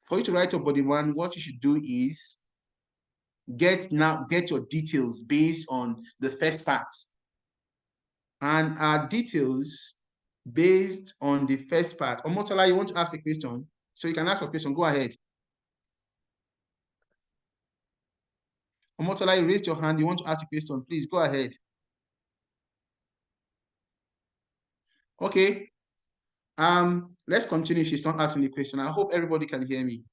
For you to write your body 1, what you should do is get your details based on the first part. And our details based on the first part. Omotola, you want to ask a question? So you can ask a question. Go ahead. Omotola, you raised your hand. You want to ask a question? Please go ahead. Okay. Let's continue. She's not asking the question. I hope everybody can hear me.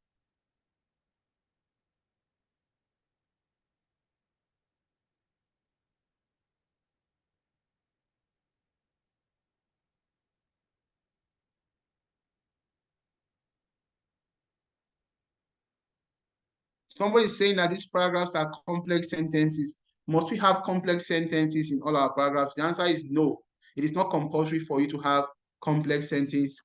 Somebody is saying that these paragraphs are complex sentences. Must we have complex sentences in all our paragraphs? The answer is no. It is not compulsory for you to have complex sentences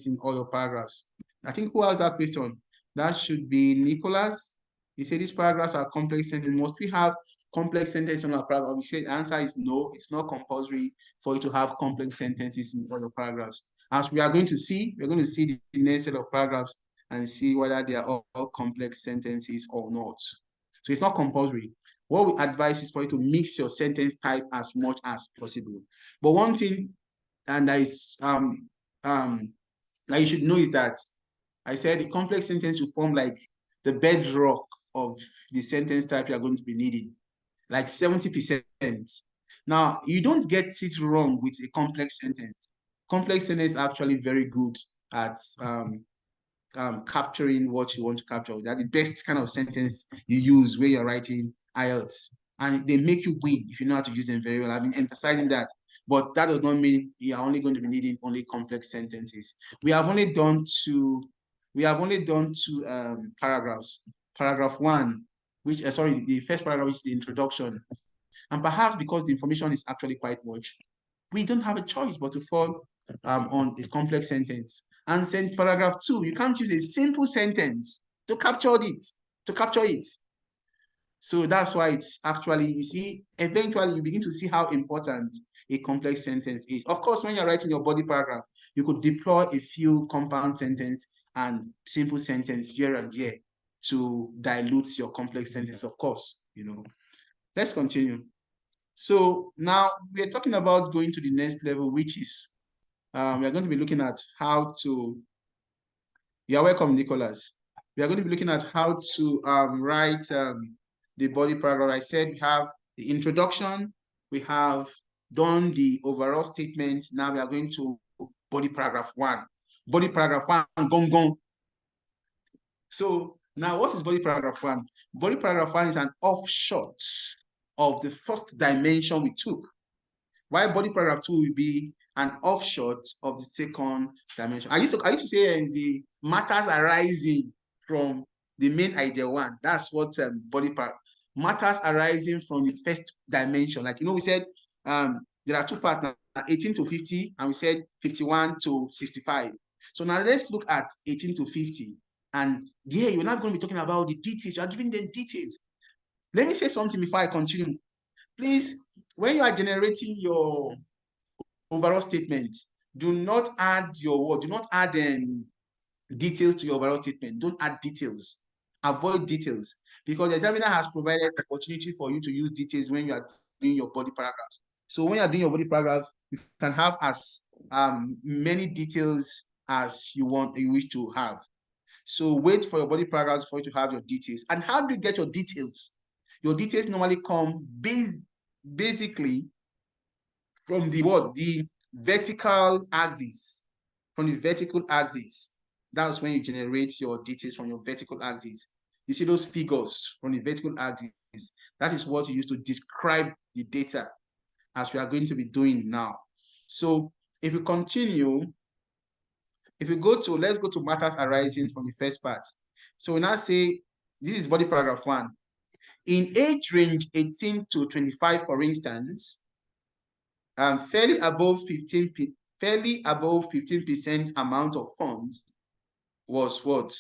in all your paragraphs. I think who asked that question? That should be Nicholas. He said these paragraphs are complex sentences. Must we have complex sentences in our paragraph? We say the answer is no. It's not compulsory for you to have complex sentences in all your paragraphs. As we are going to see, we're going to see the next set of paragraphs and see whether they are all complex sentences or not. So it's not compulsory. What we advise is for you to mix your sentence type as much as possible. But one thing, and that is that you should know, is that I said the complex sentence will form like the bedrock of the sentence type you are going to be needing, like 70%. Now, you don't get it wrong with a complex sentence. Complex sentence is actually very good at capturing what you want to capture. They're the best kind of sentence you use when you're writing IELTS. And they make you win if you know how to use them very well. I've been emphasizing that. But that does not mean you're only going to be needing only complex sentences. We have only done two paragraphs. Paragraph 1, which, sorry, the first paragraph is the introduction. And perhaps because the information is actually quite much, we don't have a choice but to fall on a complex sentence. And then paragraph 2, you can't use a simple sentence to capture it. So that's why it's actually, you see, eventually you begin to see how important a complex sentence is. Of course, when you're writing your body paragraph, you could deploy a few compound sentence and simple sentence here and there to dilute your complex sentence, of course, you know. Let's continue. So now we're talking about going to the next level, which is we are going to be looking at how to, you're welcome, Nicholas. We are going to be looking at how to write the body paragraph. I said we have the introduction, we have done the overall statement. Now we are going to body paragraph 1. Body paragraph 1, gong gong. So now what is body paragraph 1? Body paragraph 1 is an offshot of the first dimension we took. While body paragraph 2 will be an offshot of the second dimension. I used to say the matters arising from the main idea 1. That's what body paragraph. Matters arising from the first dimension. Like, you know, we said there are 2 parts now, 18 to 50, and we said 51 to 65. So now let's look at 18 to 50. And yeah, you're not going to be talking about the details. You are giving them details. Let me say something before I continue. Please, when you are generating your overall statement, do not add your word. Do not add details to your overall statement. Don't add details. Avoid details, because the examiner has provided the opportunity for you to use details when you are doing your body paragraphs. So when you are doing your body paragraph, you can have as many details as you wish to have. So wait for your body paragraphs for you to have your details. And how do you get your details? Your details normally come basically from the vertical axis. From the vertical axis. That's when you generate your details from your vertical axis. You see those figures from the vertical axis. That is what you use to describe the data, as we are going to be doing now. So if we continue, let's go to matters arising from the first part. So we now say, this is body paragraph 1. In age range 18 to 25, for instance, fairly above 15% amount of funds was what?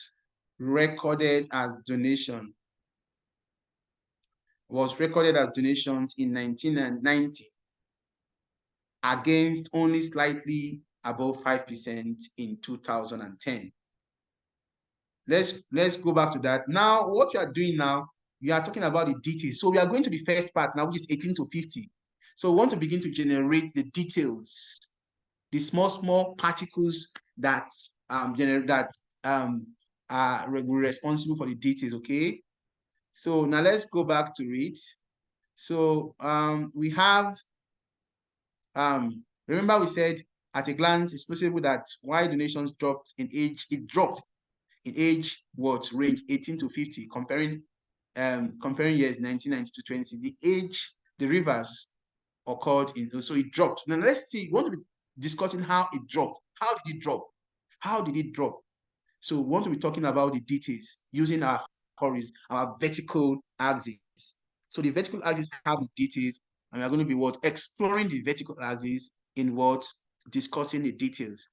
Recorded as donation. Was recorded as donations in 1990 against only slightly above 5% in 2010. Let's go back to that. Now, what you are doing now, you are talking about the details. So we are going to the first part now, which is 18 to 50. So we want to begin to generate the details, the small particles that are responsible for the details. Okay. So now let's go back to it. So we have remember we said at a glance it's noticeable that why donations dropped in age, it dropped in age what range 18 to 50, comparing years 1990 to 20. The age, the reverse occurred in, so it dropped. Now let's see, we want to be discussing how it dropped. How did it drop? How did it drop? So we want to be talking about the details using our vertical axis. So the vertical axis have the details, and we are going to be what? Exploring the vertical axis in what? Discussing the details.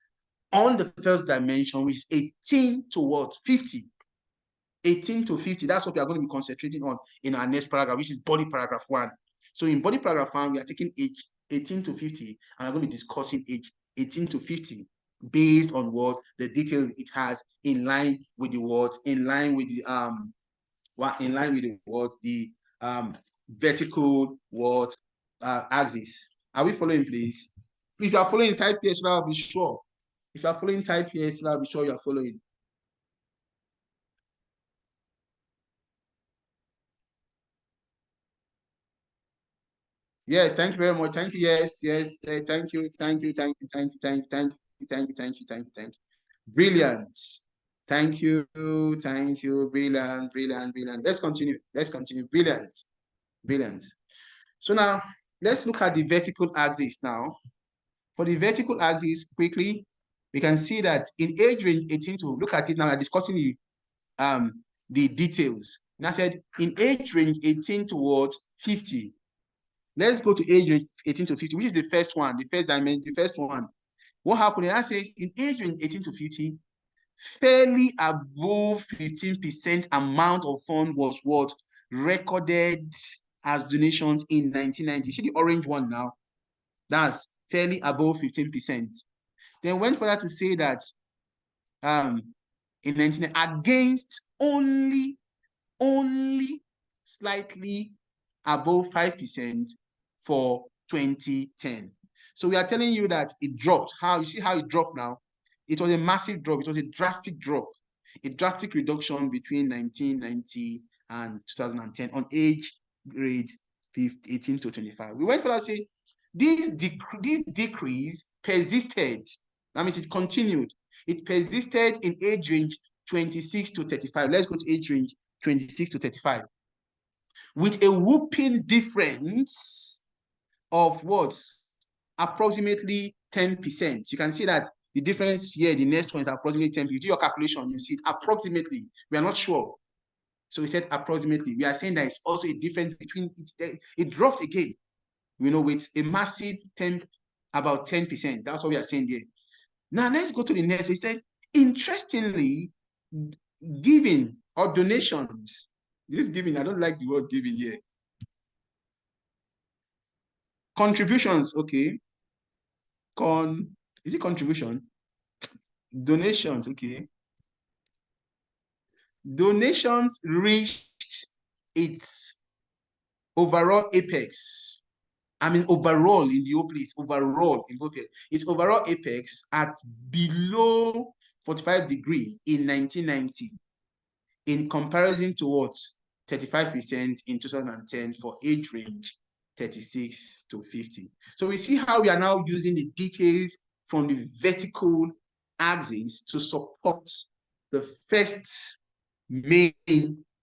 On the first dimension, which is 18 to what? 50. 18 to 50, that's what we are going to be concentrating on in our next paragraph, which is body paragraph 1. So in body paragraph 1, we are taking age 18 to 50, and I'm going to be discussing age 18 to 50 based on what the details it has in line with the words, in line with the vertical word axis. Are we following, please? If you are following, type here so that I'll be sure. If you are following, type here so that I'll be sure you are following. Yes, thank you very much. Thank you. Yes, thank you. Brilliant. Thank you. Brilliant. Let's continue. Brilliant. So now let's look at the vertical axis now. For the vertical axis, quickly, we can see that in age range 18 to, look at it now, we're discussing the details. And I said in age range 18 towards 50. Let's go to age range 18 to 50, which is the first one, the first dimension, the first one. What happened? I say in age range 18 to 50, fairly above 15% amount of fund was what? Recorded as donations in 1990. See the orange one now? That's fairly above 15%. Then went further to say that in 1990, against only slightly above 5% for 2010. So we are telling you that it dropped. How you see how it dropped now? It was a massive drop. It was a drastic drop, a drastic reduction between 1990 and 2010 on age grade 18 to 25. We went further to say this decrease persisted. That means it continued. It persisted in age range 26 to 35. Let's go to age range 26 to 35. With a whooping difference of what? Approximately 10%. You can see that the difference here, the next one is approximately 10%. You do your calculation, you see it approximately. We are not sure. So we said approximately. We are saying that it's also a difference between, it dropped again, with a massive about 10%. That's what we are saying here. Now let's go to the next. We said, interestingly, giving or donations. This giving, I don't like the word giving here. Contributions, okay. Is it contribution? Donations, okay. Donations reached its overall apex. I mean, overall in the whole place, overall in both here. Its overall apex at below 45 degrees in 1990, in comparison to what? 35% in 2010 for age range 36 to 50. So we see how we are now using the details from the vertical axis to support the first main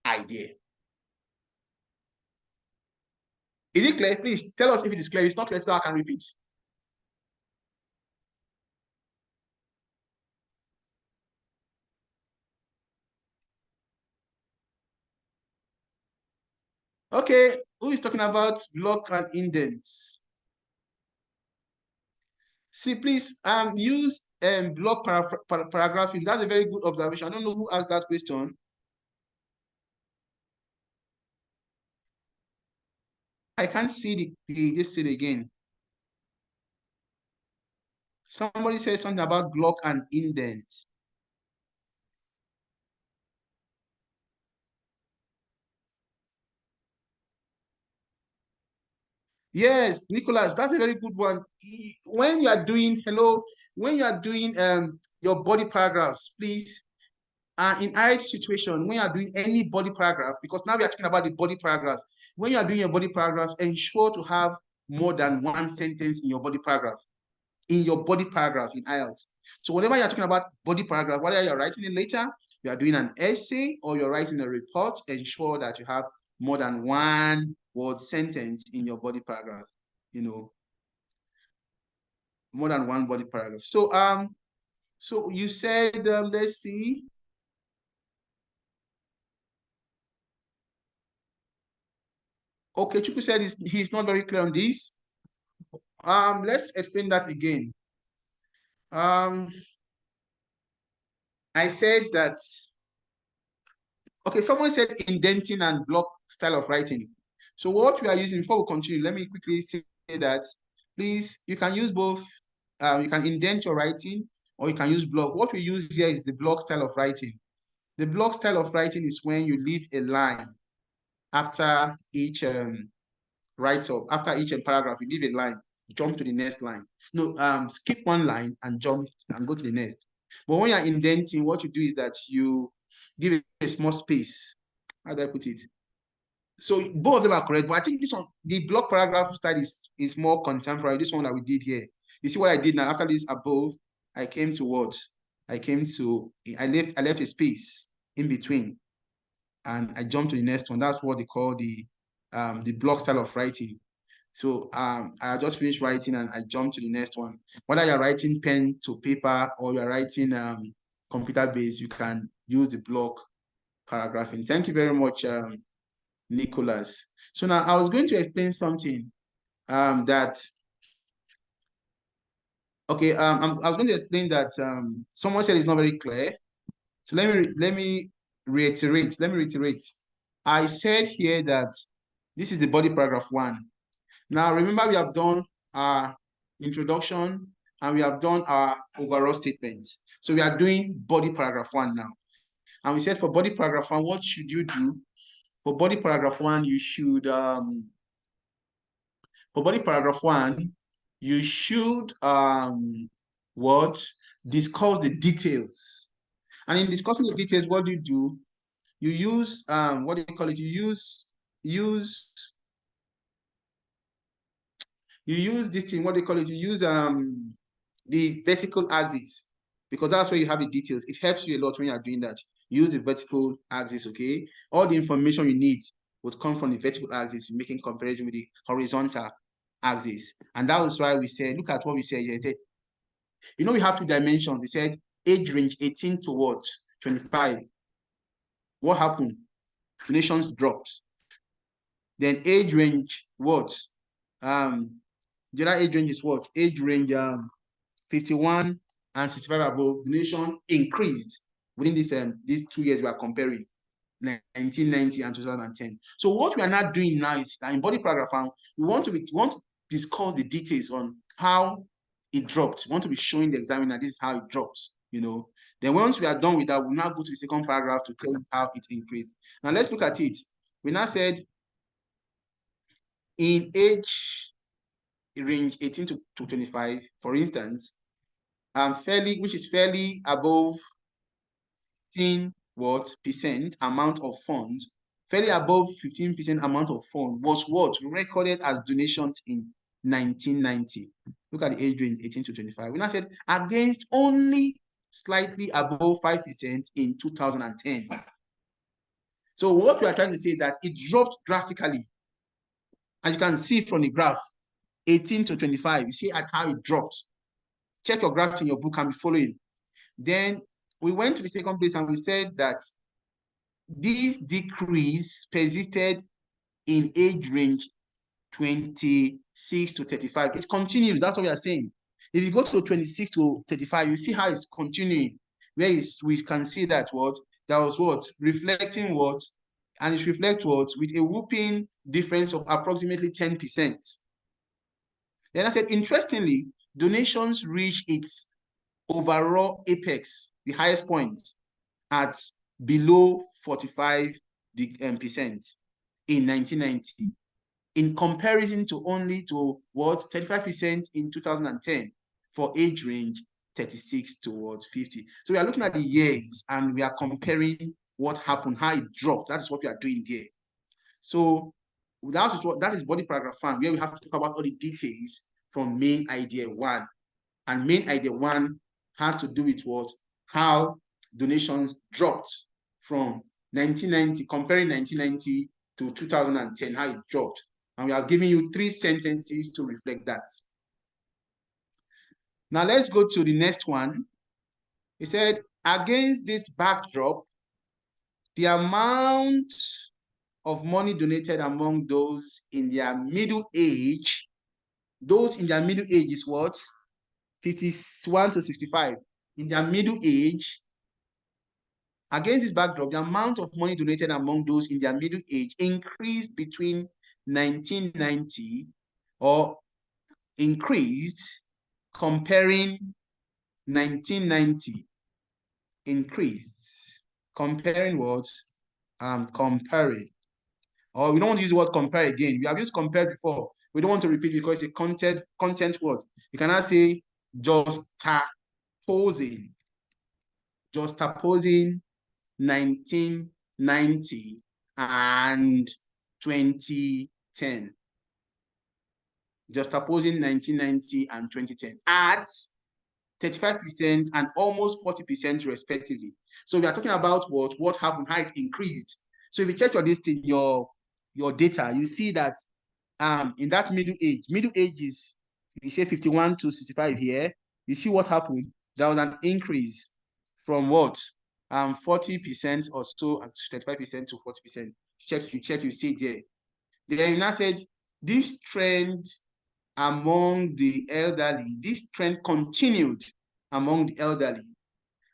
idea. Is it clear? Please tell us if it is clear. If it's not clear, so I can repeat. Okay, who is talking about block and indents? See, please use block paragraphing. That's a very good observation. I don't know who asked that question. I can't see this thing again. Somebody said something about block and indent. Yes, Nicholas, that's a very good one. When you are doing when you are doing your body paragraphs, please, in each situation, when you are doing any body paragraph, because now we are talking about the body paragraph. When you are doing your body paragraph, ensure to have more than one sentence in your body paragraph. In IELTS. So whenever you're talking about body paragraph, whether you're writing a letter, you are doing an essay, or you're writing a report, ensure that you have more than one word sentence in your body paragraph, more than one body paragraph. So you said, let's see. Okay, Chuku said he's not very clear on this. Let's explain that again. I said that, okay, someone said indenting and block style of writing. So what we are using, before we continue, let me quickly say that, please, you can use both. You can indent your writing, or you can use block. What we use here is the block style of writing. The block style of writing is when you leave a line after each write-up, after each paragraph, you leave a line, jump to the next line. No, skip one line and jump and go to the next. But when you're indenting, what you do is that you give it a small space. How do I put it? So both of them are correct, but I think this one, the block paragraph style is more contemporary. This one that we did here. You see what I did now? After this above, I came to what? I left a space in between, and I jumped to the next one. That's what they call the block style of writing. So I just finished writing and I jumped to the next one. Whether you're writing pen to paper or you're writing computer-based, you can use the block paragraphing. Thank you very much, Nicholas. So now I was going to explain something that, okay, I was going to explain that someone said it's not very clear. So let me reiterate. I said here that this is the body paragraph 1. Now, remember, we have done our introduction and we have done our overall statement. So we are doing body paragraph 1 now. And we said for body paragraph 1, what should you do? For body paragraph 1, you should, discuss the details. And in discussing the details, what do? You use, what do you call it? You use this thing, what do you call it? You use the vertical axis, because that's where you have the details. It helps you a lot when you're doing that. Use the vertical axis, okay? All the information you need would come from the vertical axis, making comparison with the horizontal axis. And that was why we said, look at what we said here. It said, we have 2 dimensions. We said age range 18 to what? 25. What happened? Donations dropped. Then age range what? The other age range is what? Age range 51 and 65 above. Donation increased within these 2 years we are comparing, 1990 and 2010. So what we are not doing now is that in body paragraph 1, we want to discuss the details on how it dropped. We want to be showing the examiner this is how it drops. Then once we are done with that, we'll now go to the second paragraph to tell you how it increased. Now let's look at it. We now said in age range 18 to 25, for instance, which is fairly above 15% amount of funds, fairly above 15% amount of funds was what? Recorded as donations in 1990. Look at the age range 18 to 25. We now said against only slightly above 5% in 2010. So what we are trying to say is that it dropped drastically. As you can see from the graph, 18 to 25, you see at how it dropped. Check your graph in your book and be following. Then we went to the second place and we said that this decrease persisted in age range 26 to 35. It continues, that's what we are saying. If you go to 26 to 35, you see how it's continuing, where we can see that what that was what reflecting what, and it reflects what with a whooping difference of approximately 10%. Then I said, interestingly, donations reach its overall apex, the highest point, at below 45% in 1990, in comparison to only to what 35% in 2010 for age range 36 to 50. So we are looking at the years and we are comparing what happened, how it dropped. That's what we are doing there. So that is body paragraph 1, where we have to talk about all the details from main idea 1. And main idea 1 has to do with what? How donations dropped from 1990, comparing 1990 to 2010, how it dropped. And we are giving you 3 sentences to reflect that. Now let's go to the next one. He said, against this backdrop, the amount of money donated among those in their middle age, is what? 51 to 65. In their middle age, against this backdrop, the amount of money donated among those in their middle age increased between 1990 or increased comparing 1990 increased comparing what? Comparing. Or we don't want to use the word compare again. We have used compare before. We don't want to repeat because it's a content word. You cannot say juxtaposing 1990 and 2010. Juxtaposing 1990 and 2010 at 35% and almost 40% respectively. So we are talking about what happened, how it increased. So if you check your list in your data, you see that in that middle age is, you say 51 to 65 here, you see what happened. There was an increase from what? 40% or so, 35% to 40%. You see it there. Then you now said this trend among the elderly, this trend continued among the elderly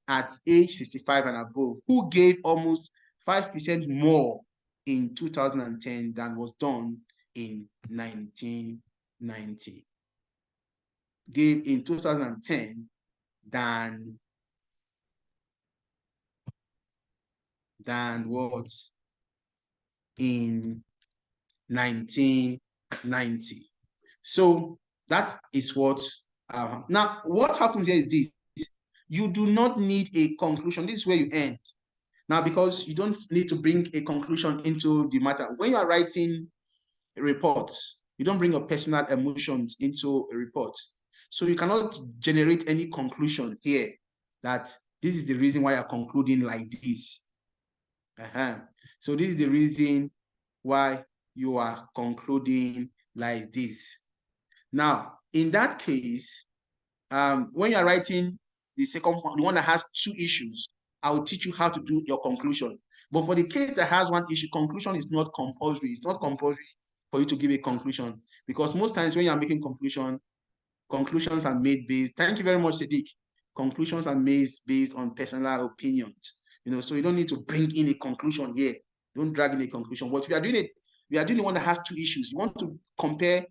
at age 65 and above, who gave almost 5% more in 2010 than was done in 1990. Gave in 2010 than what? In 1990. So that is what, now what happens here is this. You do not need a conclusion. This is where you end. Now, because you don't need to bring a conclusion into the matter. When you are writing a report, you don't bring your personal emotions into a report. So you cannot generate any conclusion here that this is the reason why you're concluding like this. So this is the reason why you are concluding like this. Now, in that case, when you're writing the second one, the one that has 2 issues, I will teach you how to do your conclusion. But for the case that has 1 issue, conclusion is not compulsory. It's not compulsory for you to give a conclusion, because most times when you're making conclusions are made based. Thank you very much, Sadiq. Conclusions are made based on personal opinions. So you don't need to bring in a conclusion here. Don't drag in a conclusion. But if you are doing it, we are doing the one that has 2 issues. You want to compare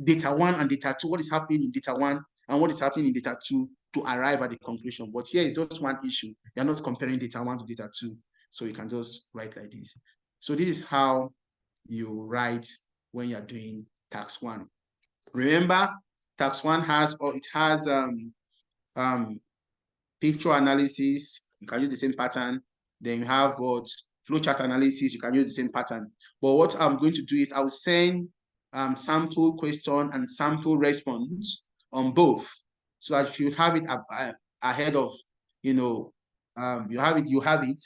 data 1 and data 2, what is happening in data 1 and what is happening in data 2 to arrive at the conclusion. But here is just 1 issue. You're not comparing data 1 to data 2. So you can just write like this. So this is how you write when you're doing tax 1. Remember, tax 1 has picture analysis. You can use the same pattern. Then you have what? Flowchart analysis. You can use the same pattern. But what I'm going to do is I will send sample question and sample response on both, so that you have it ahead of, you have it.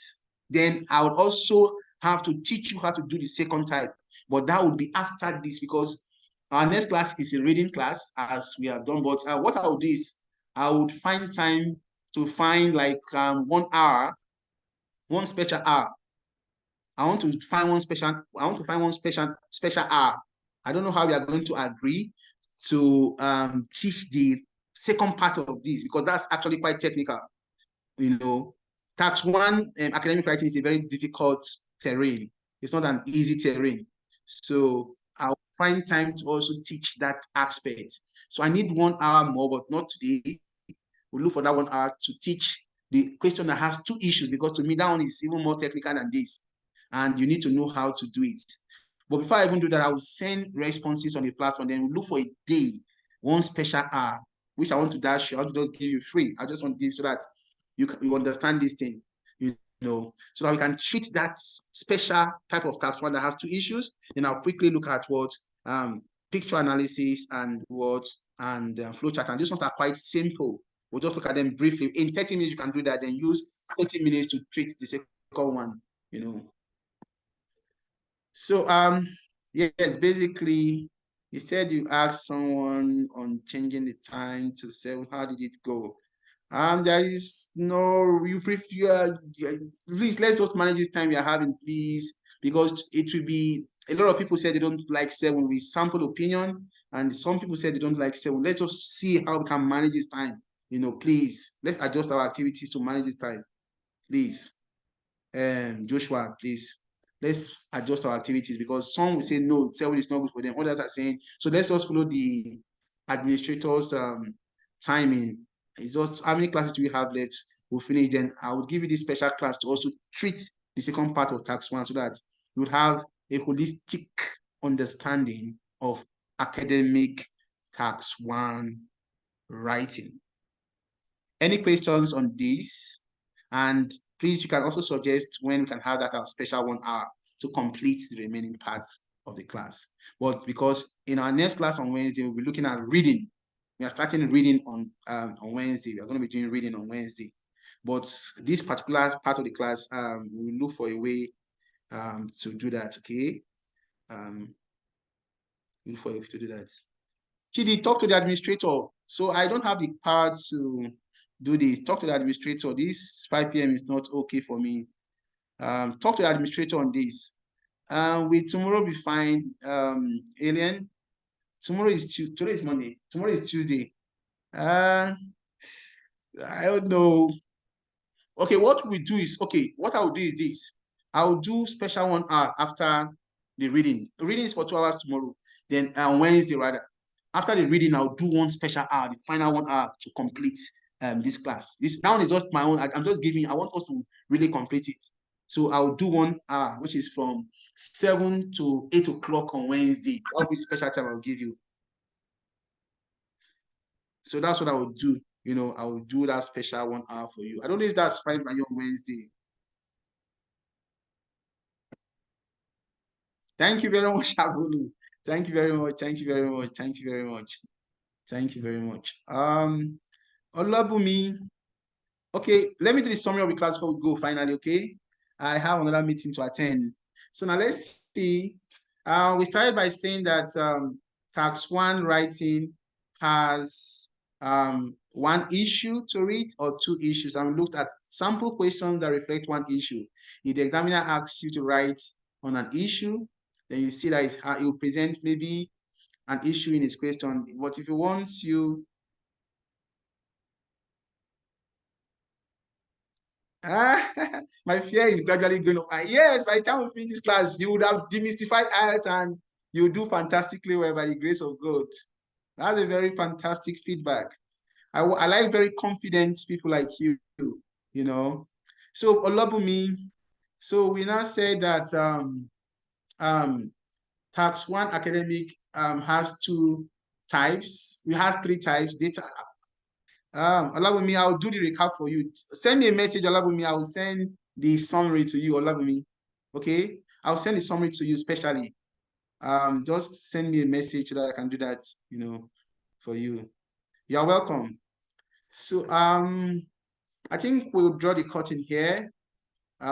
Then I would also have to teach you how to do the second type, but that would be after this, because our next class is a reading class, as we have done. But what I would do is I would find time to find like 1 hour, 1 special hour. I want to find one special hour. I don't know how we are going to agree to teach the second part of this, because that's actually quite technical. You know, tax one, academic writing is a very difficult terrain. It's not an easy terrain. So I'll find time to also teach that aspect. So I need 1 hour more, but not today. We'll look for that 1 hour to teach the question that has 2 issues, because to me, that one is even more technical than this. And you need to know how to do it. But before I even do that, I will send responses on the platform. Then we'll look for a day, 1 special hour, which I want to dash you. I'll just give you free. I just want to give so that you understand this thing, you know, so that we can treat that special type of tax one that has 2 issues. Then I'll quickly look at what picture analysis and flowchart. And these ones are quite simple. We'll just look at them briefly. In 30 minutes, you can do that. Then use 30 minutes to treat the second one, you know. So yes, basically, you said you asked someone on changing the time to 7. How did it go? There is no, please, let's just manage this time we are having, please, because it will be, a lot of people said they don't like 7 with sample opinion, and some people said they don't like 7. Let's just see how we can manage this time, you know, please. Let's adjust our activities to manage this time, please. Joshua, please. Let's adjust our activities, because some will say no, 7 is not good for them. Others are saying, so let's just follow the administrator's timing. It's just how many classes do we have left? We'll finish. Then I will give you this special class to also treat the second part of tax 1, so that you would have a holistic understanding of academic tax 1 writing. Any questions on this? And please, you can also suggest when we can have that special 1 hour to complete the remaining parts of the class. But because in our next class on Wednesday, we'll be looking at reading. We are starting reading on Wednesday. We are going to be doing reading on Wednesday. But this particular part of the class, we will look for a way to do that, okay? Look for a way to do that. Chidi, talk to the administrator. So I don't have the power to do this. Talk to the administrator. This 5 p.m. is not okay for me. Talk to the administrator on this. Will tomorrow be fine, Alien? Tomorrow is today is Monday. Tomorrow is Tuesday. I don't know. Okay, what we do is, okay, what I will do is this. I will do special 1 hour after the reading. The reading is for 2 hours tomorrow. Then on Wednesday, rather. After the reading, I'll do 1 special hour, the final 1 hour to complete this class. This now is just my own. I'm just giving, I want us to really complete it. So I'll do 1 hour, which is from 7 to 8 o'clock on Wednesday. That'll be the special time I'll give you. So that's what I will do. You know, I will do that special 1 hour for you. I don't know if that's fine by you on Wednesday. Thank you very much, Abulu. Thank you very much. Thank you very much. Thank you very much. Thank you very much. Olabumi. Okay, let me do the summary of the class before we go finally, okay? I have another meeting to attend. So now let's see. We started by saying that tax 1 writing has 1 issue to read or 2 issues. And we looked at sample questions that reflect 1 issue. If the examiner asks you to write on an issue, then you see that it will present maybe an issue in his question. But if he wants you, my fear is gradually going up. Yes, by the time we finish this class, you would have demystified art and you will do fantastically well by the grace of God. That's a very fantastic feedback. I like very confident people like you, you know. So Olabumi, so we now say that tax 1 academic has 2 types. We have 3 types. Data. Olabumi, I'll do the recap for you. Send me a message, Olabumi. I will send the summary to you, Olabumi. Okay, I'll send the summary to you specially. Just send me a message so that I can do that, you know, for you. You're welcome. So I think we'll draw the curtain here.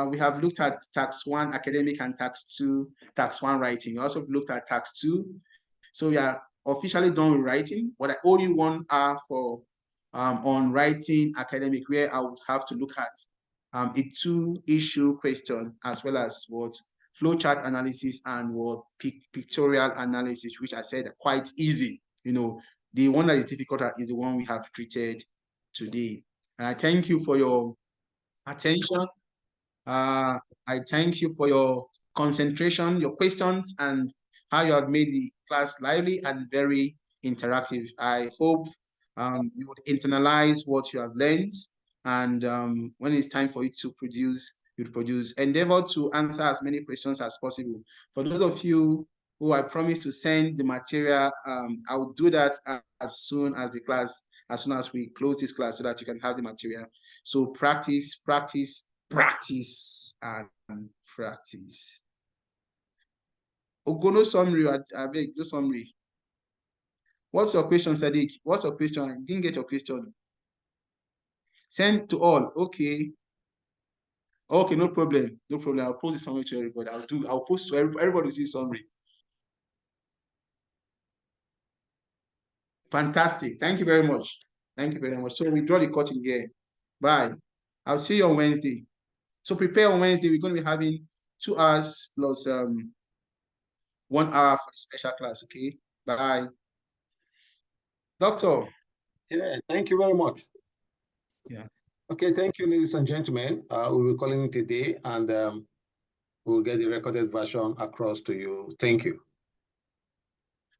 We have looked at tax 1 academic and tax 2, tax 1 writing. We also looked at tax 2. So we are officially done with writing. What I owe you 1 hour for on writing academic, where I would have to look at a 2-issue question, as well as what flowchart analysis and what pictorial analysis, which I said are quite easy. You know, The one that is difficult is the one we have treated today. And I thank you for your attention. I thank you for your concentration, your questions, and how you have made the class lively and very interactive. I hope you would internalize what you have learned, and when it's time for you to produce, you produce. Endeavor to answer as many questions as possible. For those of you who I promised to send the material, I will do that as soon as the class, as soon as we close this class, so that you can have the material. So practice, practice, practice, and practice. Ogono summary, I beg, do summary. What's your question, Sadiq? What's your question? I didn't get your question. Send to all. Okay. Okay, no problem. No problem. I'll post the summary to everybody. I'll post to everybody see summary. Fantastic. Thank you very much. Thank you very much. So we draw the curtain here. Bye. I'll see you on Wednesday. So prepare on Wednesday. We're going to be having 2 hours plus 1 hour for the special class. Okay. Bye. Doctor. Yeah, thank you very much. Yeah. Okay, thank you, ladies and gentlemen. We'll be calling it a day, and we'll get the recorded version across to you. Thank you.